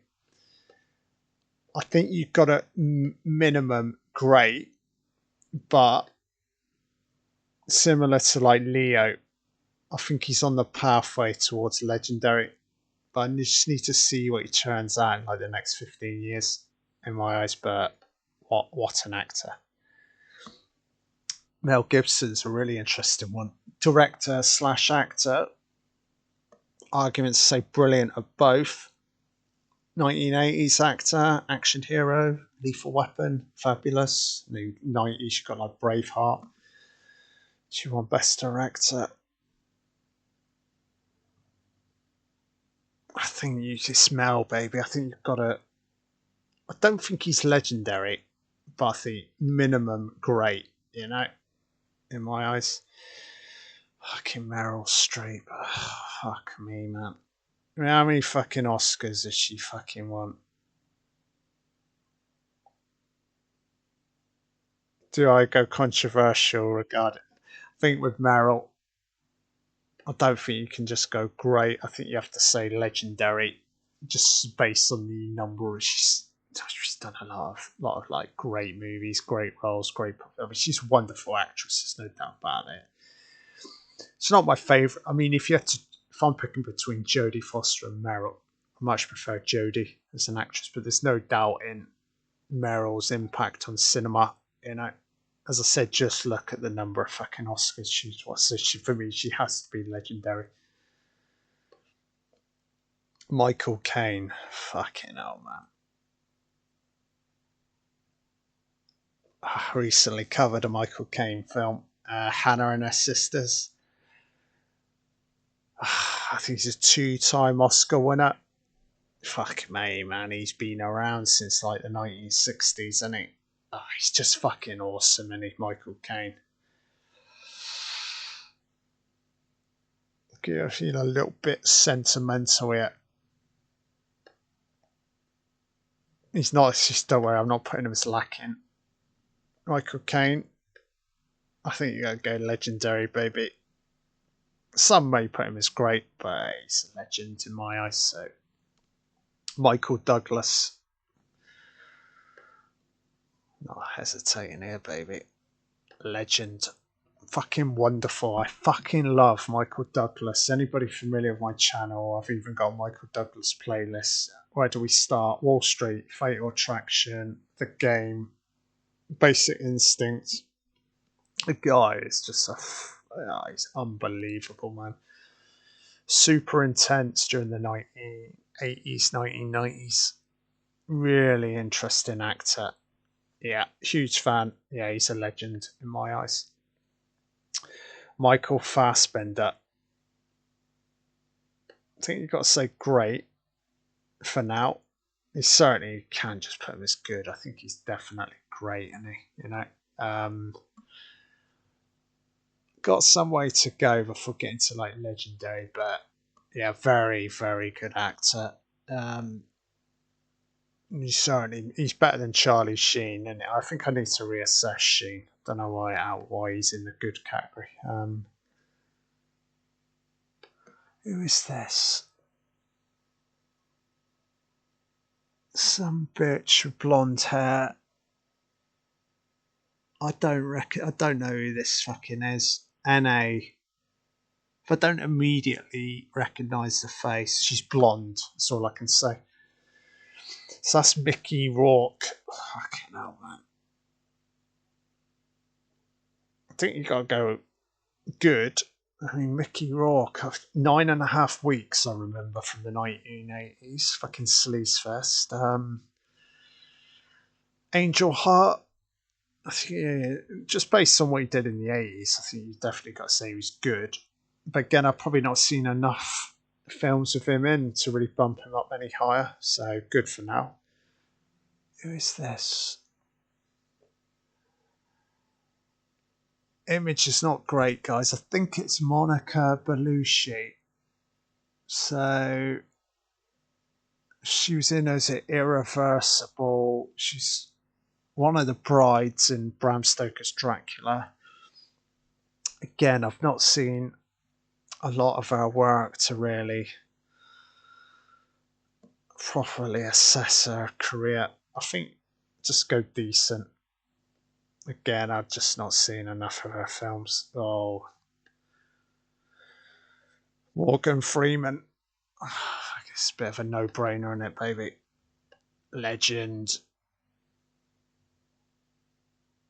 A: I think you've got a minimum great, but similar to like Leo, I think he's on the pathway towards legendary. but I just need to see what he turns out in like the next 15 years in my eyes. But what an actor. Mel Gibson's a really interesting one. Director slash actor. Arguments say brilliant of both. 1980s actor, action hero, Lethal Weapon, fabulous. I mean, 90s, you've got like Braveheart. She won Best Director. I think you just smell, baby. I think you've got to. I don't think he's legendary, but I think minimum great, in my eyes. Fucking Meryl Streep. Fuck me, man. I mean, how many fucking Oscars has she fucking won? Do I go controversial regarding? I think with Meryl, I don't think you can just go great. I think you have to say legendary, just based on the number. She's done a lot of like great movies, great roles, great. I mean, she's a wonderful actress. There's no doubt about it. It's not my favorite. I mean, if I'm picking between Jodie Foster and Meryl, I much prefer Jodie as an actress. But there's no doubt in Meryl's impact on cinema. As I said, just look at the number of fucking Oscars she's won. So for me, she has to be legendary. Michael Caine, fucking hell, man. I recently covered a Michael Caine film, Hannah and Her Sisters. I think he's a two-time Oscar winner. Fuck me, man. He's been around since like the 1960s, isn't he? He's just fucking awesome, isn't he, Michael Caine? I feel a little bit sentimental here. He's not, just don't worry, I'm not putting him as lacking. Michael Caine, I think you gotta go legendary, baby. Some may put him as great, but he's a legend in my eyes. So, Michael Douglas, not hesitating here, baby. Legend, fucking wonderful. I fucking love Michael Douglas. Anybody familiar with my channel? I've even got a Michael Douglas playlist. Where do we start? Wall Street, Fatal Attraction, The Game, Basic Instinct. The guy is just he's unbelievable, man. Super intense during the 1980s, 1990s. Really interesting actor. Yeah, huge fan. Yeah, he's a legend in my eyes. Michael Fassbender. I think you've got to say great for now. He certainly can just put him as good. I think he's definitely great, isn't he? Got some way to go before getting to like legendary, but yeah, very, very good actor. He's better than Charlie Sheen, and I think I need to reassess Sheen. Don't know why he's in the good category. Who is this? Some bitch with blonde hair. I don't know who this fucking is. NA. If I don't immediately recognise the face, she's blonde. That's all I can say. So that's Mickey Rourke. Fucking hell, man. I think you gotta go good. I mean, Mickey Rourke, 9.5 weeks, I remember, from the 1980s. Fucking sleaze fest. Angel Heart, I think, yeah, just based on what he did in the 80s, I think you definitely got to say he was good. But again, I've probably not seen enough films with him in to really bump him up any higher. So good for now. Who is this? Image is not great, guys. I think it's Monica Bellucci. So she was in as Irreversible. She's one of the brides in Bram Stoker's Dracula. Again, I've not seen a lot of her work to really properly assess her career. I think just go decent. Again, I've just not seen enough of her films. Oh, Morgan Freeman. it's a bit of a no-brainer, isn't it, baby? Legend.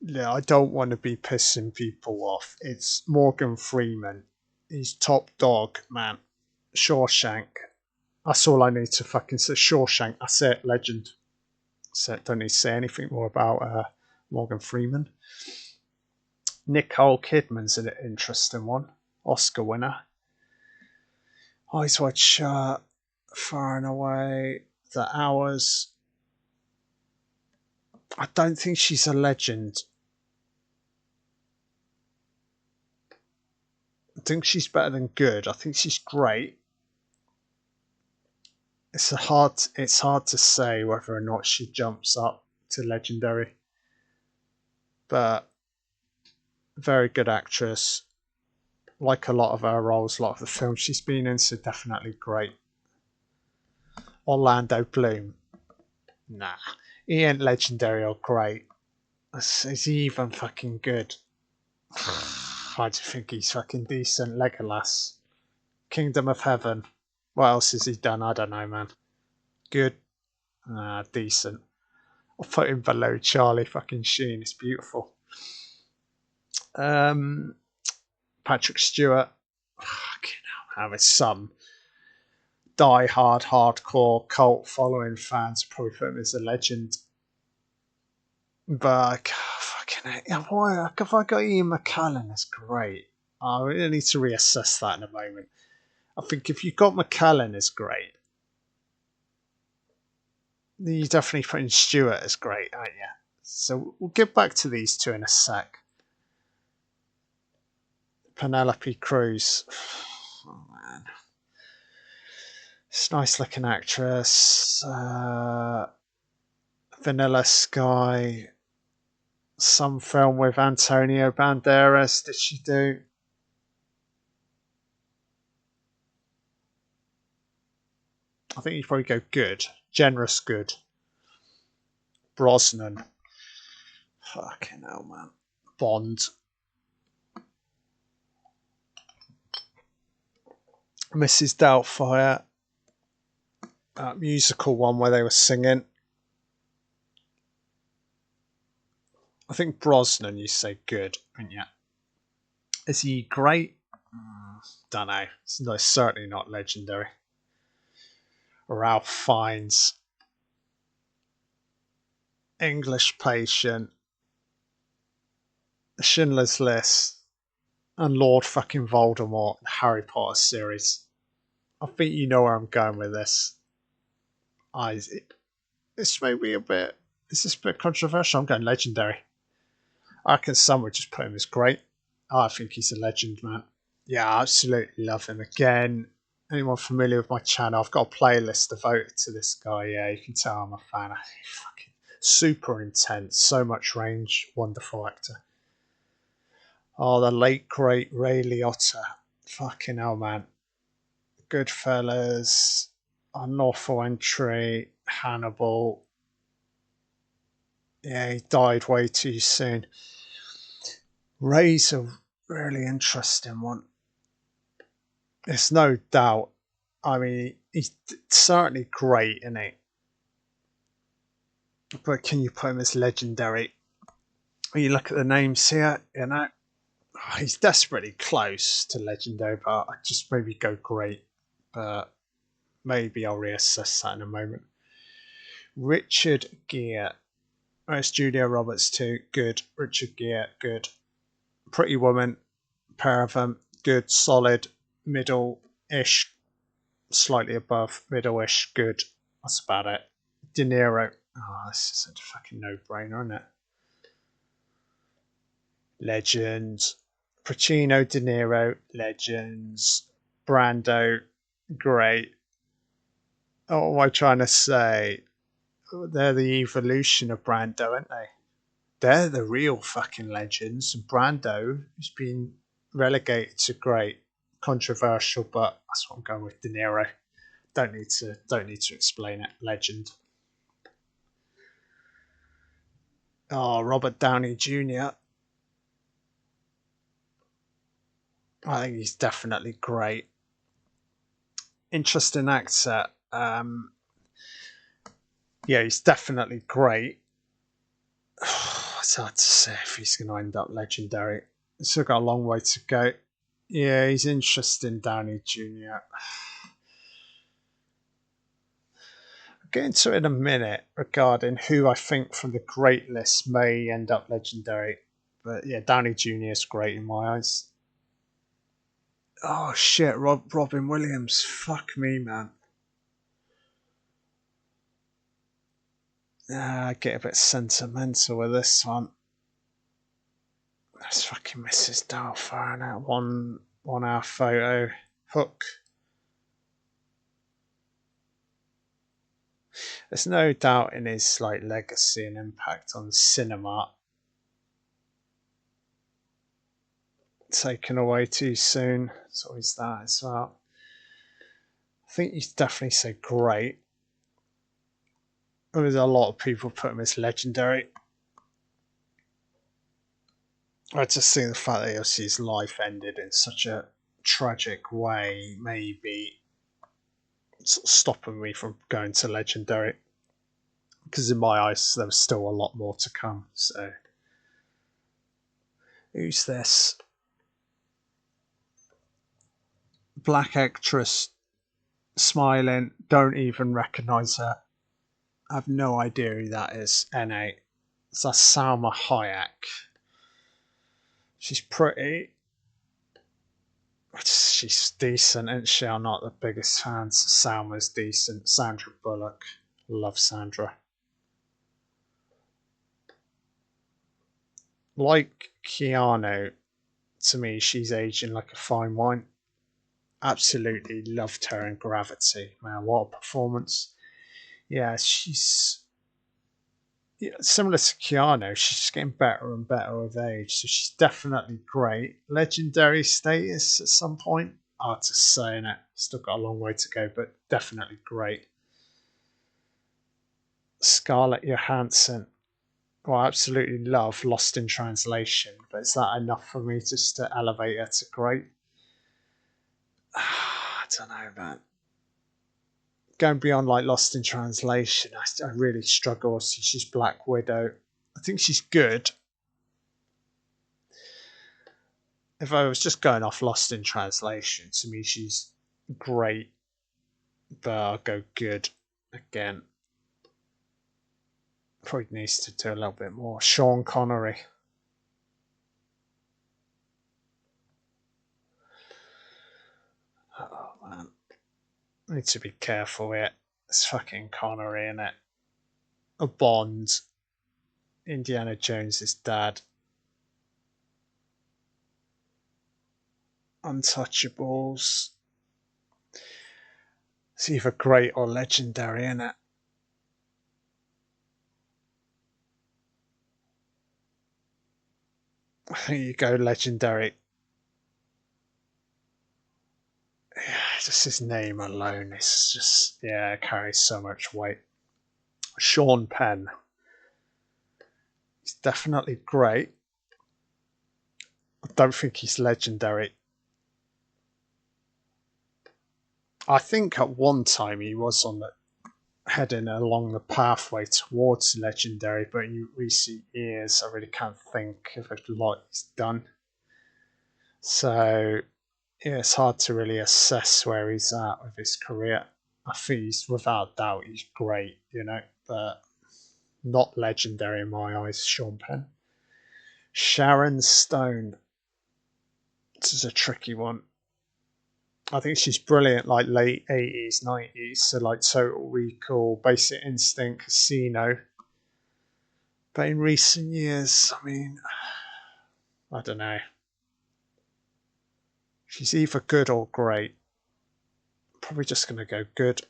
A: Yeah, I don't want to be pissing people off. It's Morgan Freeman. He's top dog, man. Shawshank. That's all I need to fucking say. Shawshank. That's it. Legend. That's it. Don't need to say anything more about Morgan Freeman. Nicole Kidman's an interesting one. Oscar winner. Eyes Wide Shut. Far and Away. The Hours. I don't think she's a legend. I think she's better than good. I think she's great. It's hard to say whether or not she jumps up to legendary. But very good actress. Like a lot of her roles, a lot of the films she's been in, so definitely great. Orlando Bloom. Nah. He ain't legendary or great. Is he even fucking good? I just think he's fucking decent. Legolas. Kingdom of Heaven. What else has he done? I don't know, man. Good. Decent. I'll put him below Charlie fucking Sheen. It's beautiful. Patrick Stewart. Fucking hell, have some die-hard, hardcore cult following fans probably put him as a legend. But fucking why have I got Ian McKellen? That's great. I really need to reassess that in a moment. I think if you got McKellen as great, then you're definitely putting Stewart as great, aren't you? So we'll get back to these two in a sec. Penelope Cruz. Oh man. It's a nice looking actress. Vanilla Sky. Some film with Antonio Banderas. Did she do? I think you'd probably go good. Generous good. Brosnan. Fucking hell, man. Bond. Mrs. Doubtfire. That musical one where they were singing. I think Brosnan, you say good, wouldn't you? Is he great? Don't know. It's certainly not legendary. Ralph Fiennes. English Patient. Schindler's List. And Lord fucking Voldemort, the Harry Potter series. I think you know where I'm going with this. This may be a bit. Is this a bit controversial? I'm going legendary. I reckon some would just put him as great. I think he's a legend, man. Yeah, I absolutely love him. Again, anyone familiar with my channel, I've got a playlist devoted to this guy. Yeah, you can tell I'm a fan. Fucking super intense, so much range, wonderful actor. Oh, the late great Ray Liotta. Fucking hell, man. Goodfellas, Unlawful Entry, Hannibal. Yeah, he died way too soon. Ray's a really interesting one. There's no doubt. I mean, he's certainly great, isn't he? But can you put him as legendary? When you look at the names here, he's desperately close to legendary, but I'd just maybe go great. But maybe I'll reassess that in a moment. Richard Gere. It's Julia Roberts too. Good. Richard Gere. Good. Pretty Woman. Pair of them. Good. Solid. Middle-ish. Slightly above. Middle-ish. Good. That's about it. De Niro. Oh, this is a fucking no-brainer, isn't it? Legends. Pacino, De Niro. Legends. Brando. Great. Oh, what am I trying to say? They're the evolution of Brando, aren't they? They're the real fucking legends. Brando has been relegated to great. Controversial, but that's what I'm going with. De Niro. Don't need to explain it. Legend. Oh, Robert Downey Jr. I think he's definitely great. Interesting actor. Yeah, he's definitely great. It's hard to say if he's going to end up legendary. He's still got a long way to go. Yeah, he's interesting, Downey Jr. I'll get into it in a minute regarding who I think from the great list may end up legendary. But yeah, Downey Jr. is great in my eyes. Oh shit, Robin Williams. Fuck me, man. I get a bit sentimental with this one. That's fucking Mrs. Doubtfire in that 1 hour photo. Hook. There's no doubt in his like legacy and impact on cinema. Taken away too soon. It's always that as well. I think you definitely say great. There's a lot of people put him as legendary. I just think the fact that obviously his life ended in such a tragic way maybe stopping me from going to legendary. Because in my eyes, there was still a lot more to come. So, who's this? Black actress smiling. Don't even recognise her. I have no idea who that is. NA. It's that Salma Hayek. She's pretty. She's decent, isn't she? I'm not the biggest fan. Salma's decent. Sandra Bullock. Love Sandra. Like Keanu, to me, she's aging like a fine wine. Absolutely loved her in Gravity. Man, what a performance. Yeah, she's similar to Keanu. She's just getting better and better with age. So she's definitely great. Legendary status at some point. Hard to say, innit? Still got a long way to go, but definitely great. Scarlett Johansson. Well, I absolutely love Lost in Translation, but is that enough for me just to elevate her to great? I don't know, man. Going beyond like Lost in Translation, I really struggle. She's Black Widow. I think she's good. If I was just going off Lost in Translation, to me she's great, but I'll go good again. Probably needs to do a little bit more. Sean Connery. Oh man, I need to be careful here. It's fucking Connery in it. A Bond. Indiana Jones' dad. Untouchables. It's either great or legendary, isn't it? I think you go legendary. Yeah, just his name alone is just, yeah, it carries so much weight. Sean Penn. He's definitely great. I don't think he's legendary. I think at one time he was on the heading along the pathway towards legendary, but in recent years I really can't think of a lot he's done. So yeah, it's hard to really assess where he's at with his career. I think he's without doubt he's great, but not legendary in my eyes. Sean Penn. Sharon Stone. This is a tricky one. I think she's brilliant, like late 80s, 90s. So, like Total Recall, Basic Instinct, Casino. But in recent years, I mean, I don't know. She's either good or great. Probably just going to go good.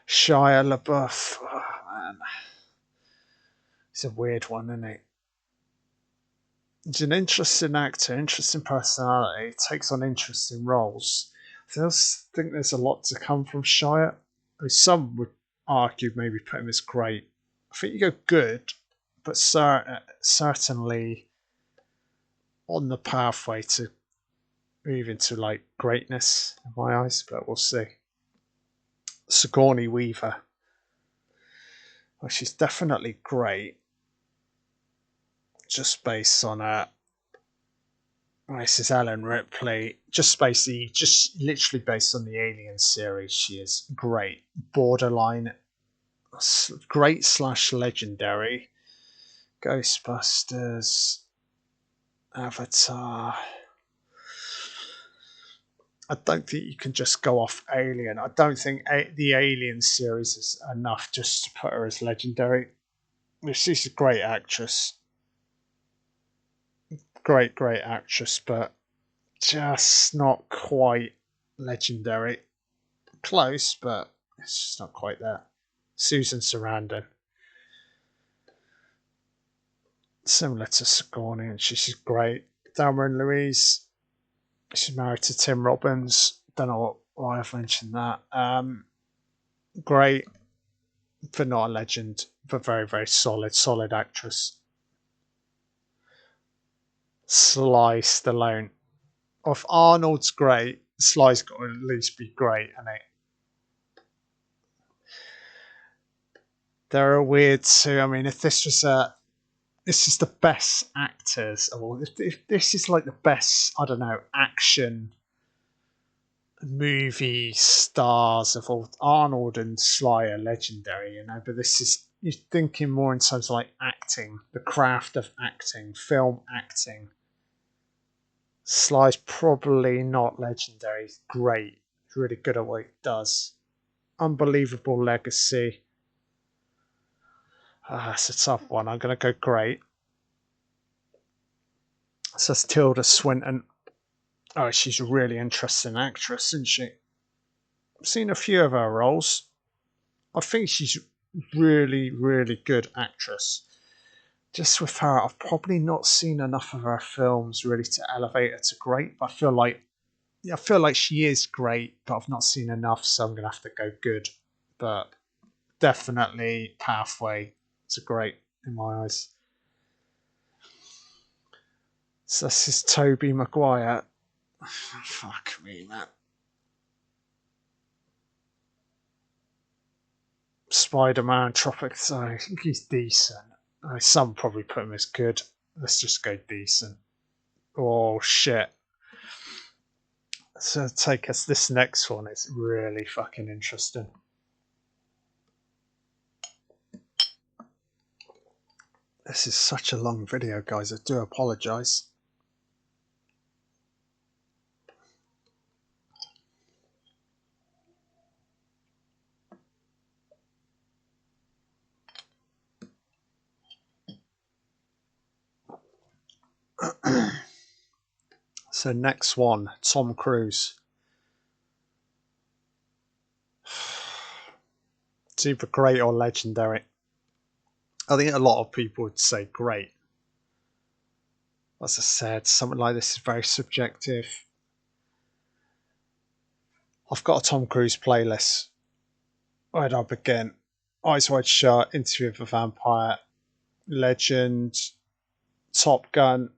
A: Shia LaBeouf. Oh, man. It's a weird one, isn't it? He's an interesting actor, interesting personality, takes on interesting roles. I just think there's a lot to come from Shia. I mean, some would argue maybe put him as great. I think you go good, but certainly on the pathway to moving to like greatness in my eyes, but we'll see. Sigourney Weaver. Well, she's definitely great, just based on her. This is Ellen Ripley. Just literally based on the Alien series, she is great. Borderline, great slash legendary. Ghostbusters, Avatar. I don't think you can just go off Alien. I don't think the Alien series is enough just to put her as legendary. She's a great actress. Great actress, but just not quite legendary. Close, but it's just not quite there. Susan Sarandon. Similar to Sigourney, and she's great. Thelma and Louise. She's married to Tim Robbins. Don't know why I've mentioned that. Great, but not a legend, but very solid actress. Sly Stallone. If Arnold's great, Sly's got to at least be great, and they're a weird too. I mean, if this was this is the best actors of all. If this is like the best, I don't know, action movie stars of all. Arnold and Sly are legendary, you know. But this is you're thinking more in terms of like acting, the craft of acting, film acting. Sly's probably not legendary. He's great. He's really good at what he does. Unbelievable legacy. That's a tough one. I'm going to go great. So that's Tilda Swinton. Oh, she's a really interesting actress, isn't she? I've seen a few of her roles. I think she's really good actress. Just with her, I've probably not seen enough of her films really to elevate her to great. But I feel like she is great, but I've not seen enough, so I'm gonna have to go good. But definitely Pathway. It's a great in my eyes. So this is Toby Maguire. Fuck me, man. Spider-Man, Tropic Thunder. I think he's decent. Some probably put him as good. Let's just go decent. Oh shit. So take us this next one. It's really fucking interesting. This is such a long video, guys. I do apologise. So next one, Tom Cruise. It's either great or legendary. I think a lot of people would say great. As I said, something like this is very subjective. I've got a Tom Cruise playlist. Where'd I begin? Eyes Wide Shut, Interview with a Vampire, Legend, Top Gun.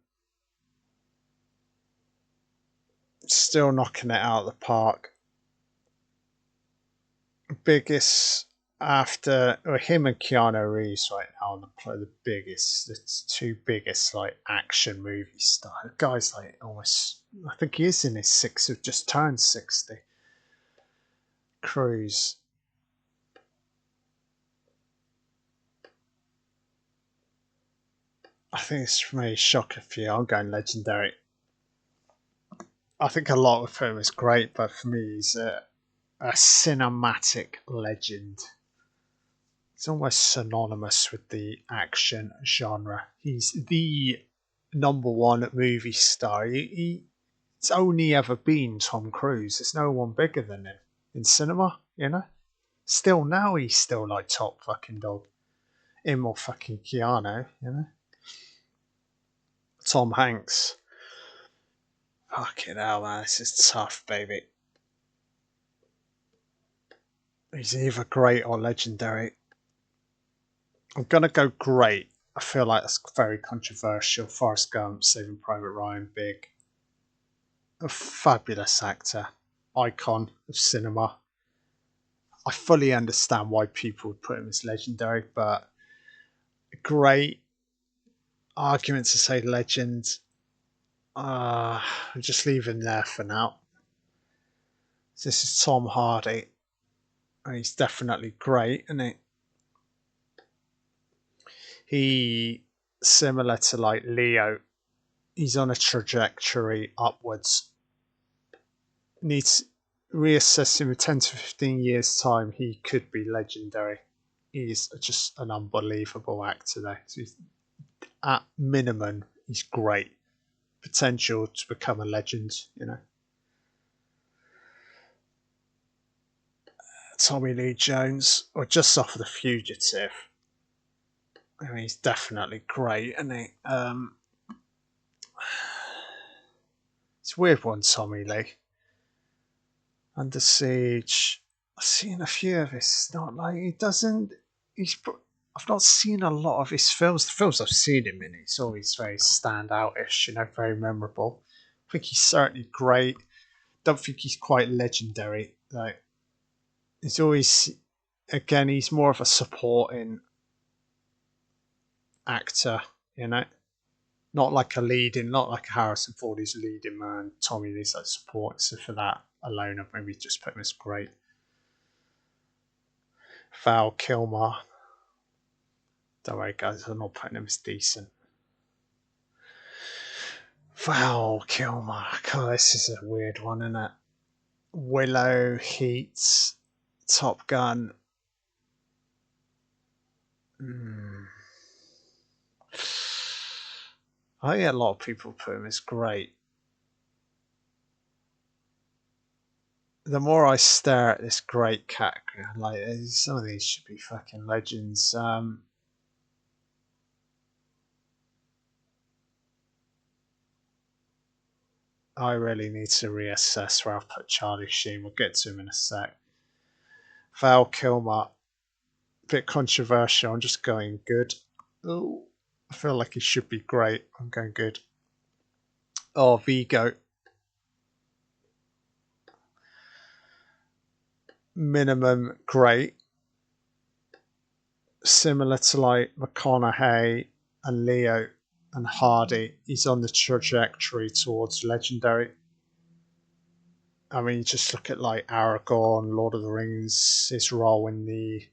A: Still knocking it out of the park. Biggest after him and Keanu Reeves right now on the biggest, the two biggest like action movie stars. The guy's like almost, I think he is in his 60s, just turned 60. Cruise. I think it's for me shocker for you. I'm going legendary. I think a lot of him is great, but for me, he's a cinematic legend. It's almost synonymous with the action genre. He's the number one movie star. It's only ever been Tom Cruise. There's no one bigger than him in cinema, you know? Still now he's still like top fucking dog. Him or fucking Keanu, you know? Tom Hanks. Fucking hell, man, this is tough, baby. He's either great or legendary. I'm gonna go great. I feel like that's very controversial. Forrest Gump, Saving Private Ryan, big. A fabulous actor, icon of cinema. I fully understand why people would put him as legendary, but a great argument to say legend. I'll just leave him there for now. This is Tom Hardy, and he's definitely great, isn't he? He, similar to like Leo, he's on a trajectory upwards. Needs reassess him in 10 to 15 years' time. He could be legendary. He's just an unbelievable actor, though. So at minimum, he's great. Potential to become a legend, you know. Tommy Lee Jones, or just off of The Fugitive. I mean, he's definitely great, isn't he? It's a weird one, Tommy Lee. Under Siege. I've seen a few of his. Not like he doesn't. He's. I've not seen a lot of his films. The films I've seen him in, he's always very standoutish. You know, very memorable. I think he's certainly great. Don't think he's quite legendary. Like he's always. Again, he's more of a supporting actor. You know, not like a leading. Not like a Harrison Ford. He's a leading man. Tommy Lee's like support. So for that alone, I've maybe just put him as great. Val Kilmer. Don't worry, guys, I'm not putting him as decent. Val Kilmer. God, this is a weird one, isn't it? Willow, Heat, Top Gun. Hmm. I think a lot of people put him as great. The more I stare at this great category, I'm like, some of these should be fucking legends. I really need to reassess where I've put Charlie Sheen. We'll get to him in a sec. Val Kilmer, bit controversial. I'm just going good. Oh, I feel like he should be great. I'm going good. Oh, Vigo. Minimum great. Similar to like McConaughey and Leo and Hardy. He's on the trajectory towards legendary. I mean, just look at like Aragorn, Lord of the Rings, his role in the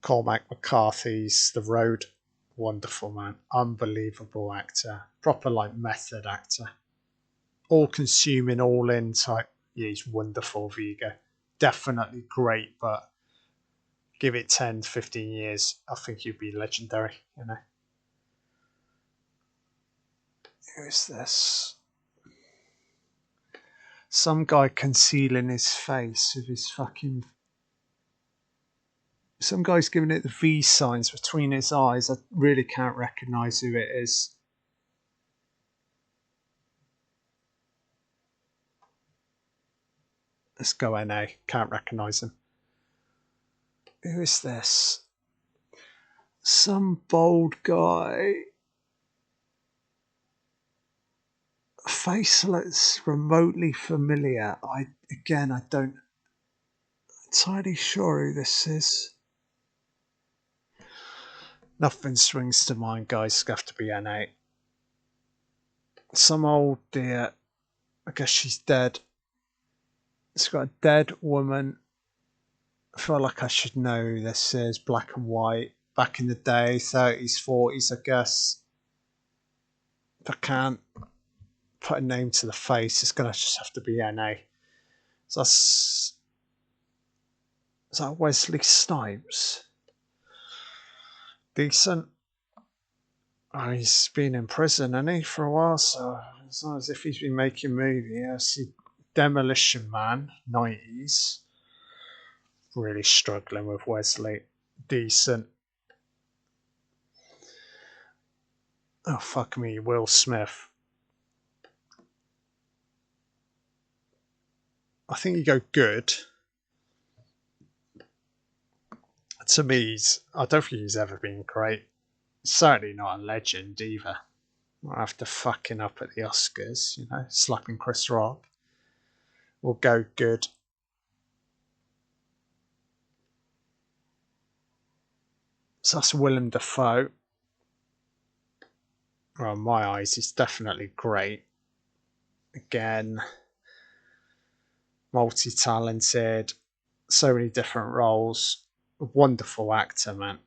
A: Cormac McCarthy's The Road. Wonderful, man. Unbelievable actor. Proper like method actor. All consuming, all in type. Yeah, he's wonderful, Vigo. Definitely great, but give it 10, 15 years, I think you'd be legendary, you know. Who's this? Some guy concealing his face with his fucking. Some guy's giving it the V signs between his eyes. I really can't recognise who it is. Let's go NA. Can't recognise him. Who is this? Some bold guy. Face looks remotely familiar. I don't entirely sure who this is. Nothing swings to mind, guys. It's have to be NA. Some old dear. I guess she's dead. It's got a dead woman. I feel like I should know who this is. Black and white. Back in the day, 30s, 40s, I guess. If I can't put a name to the face, it's going to just have to be NA. So that's. Is that Wesley Snipes? Decent. Oh, he's been in prison, hasn't he, for a while? So it's not as if he's been making movies. I see Demolition Man, 90s. Really struggling with Wesley. Decent. Oh, fuck me, Will Smith. I think you go good. To me, I don't think he's ever been great. Certainly not a legend either. After fucking up at the Oscars, you know, slapping Chris Rock. Will go good. So that's Willem Dafoe. Well, in my eyes, he's definitely great. Again, multi-talented, so many different roles. A wonderful actor, man.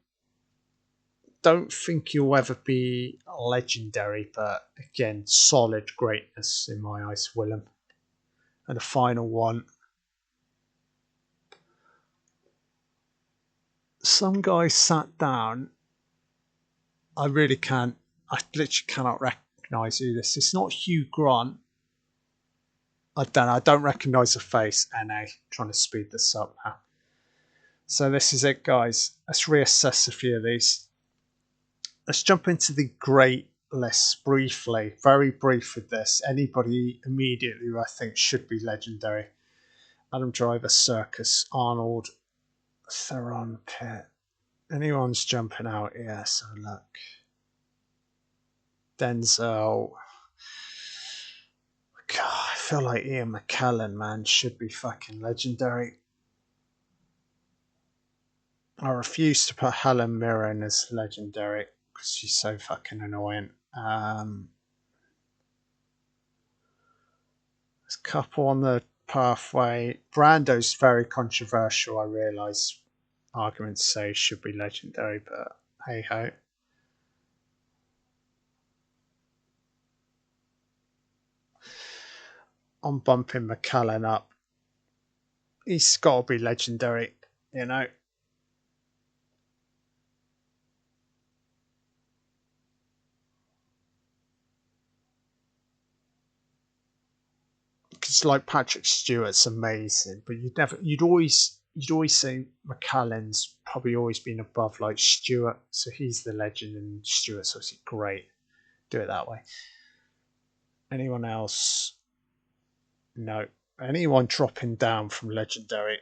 A: Don't think he'll ever be legendary, but again, solid greatness in my eyes, Willem. And the final one. Some guy sat down. I really can't. I literally cannot recognise who this is. It's not Hugh Grant. I don't know. I don't recognise the face. NA. Trying to speed this up now. So this is it, guys. Let's reassess a few of these. Let's jump into the great list briefly. Very brief with this. Anybody immediately who I think should be legendary. Adam Driver, Circus, Arnold, Theron, Pitt. Anyone's jumping out here, so look. Denzel. God, I feel like Ian McKellen, man, should be fucking legendary. I refuse to put Helen Mirren as legendary because she's so fucking annoying. There's a couple on the pathway. Brando's very controversial, I realise. Arguments say should be legendary, but hey ho. I'm bumping McKellen up. He's got to be legendary, you know. Because like Patrick Stewart's amazing, but you'd always say McKellen's probably always been above like Stewart, so he's the legend, and Stewart's obviously great. Do it that way. Anyone else? No. Anyone dropping down from legendary?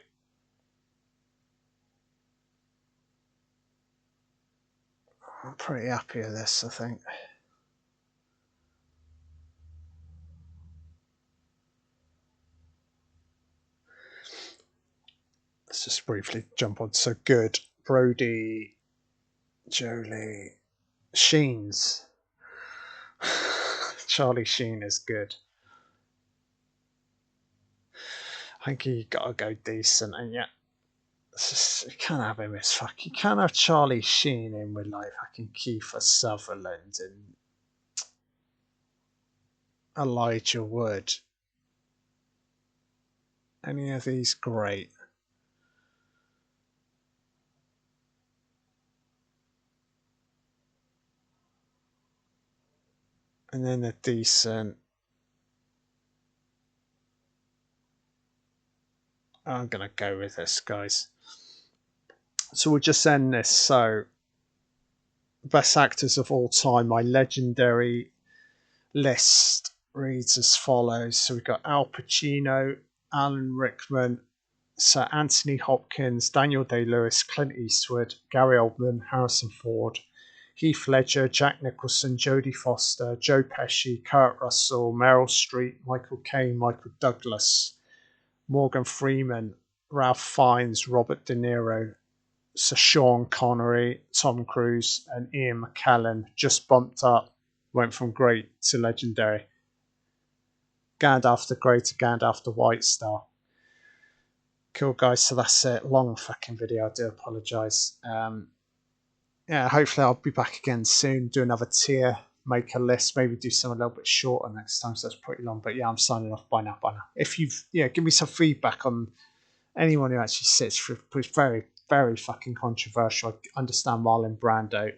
A: I'm pretty happy with this, I think. Let's just briefly jump on. So good. Brody, Jolie, Sheen's. Charlie Sheen is good. I think you gotta go decent, and yeah, you can't have him as fuck. You can't have Charlie Sheen in with like fucking Kiefer Sutherland and Elijah Wood. Any of these great? And then a decent. I'm gonna go with this, guys. So we'll just end this. So, best actors of all time. My legendary list reads as follows. So we've got Al Pacino, Alan Rickman, Sir Anthony Hopkins, Daniel Day-Lewis, Clint Eastwood, Gary Oldman, Harrison Ford, Heath Ledger, Jack Nicholson, Jodie Foster, Joe Pesci, Kurt Russell, Meryl Streep, Michael Caine, Michael Douglas, Morgan Freeman, Ralph Fiennes, Robert De Niro, Sir Sean Connery, Tom Cruise, and Ian McKellen just bumped up, went from great to legendary. Gandalf the Grey to Gandalf the White Star. Cool, guys. So that's it. Long fucking video. I do apologise. Yeah, hopefully I'll be back again soon. Do another tier, make a list, maybe do something a little bit shorter next time. So that's pretty long. But yeah, I'm signing off. Bye now. Bye now. If you've give me some feedback on anyone who actually sits for it's very, very fucking controversial. I understand Marlon Brando.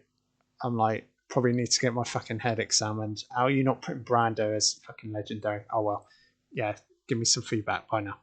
A: I'm like, probably need to get my fucking head examined. How are you not putting Brando as fucking legendary? Oh well. Yeah, give me some feedback. Bye now.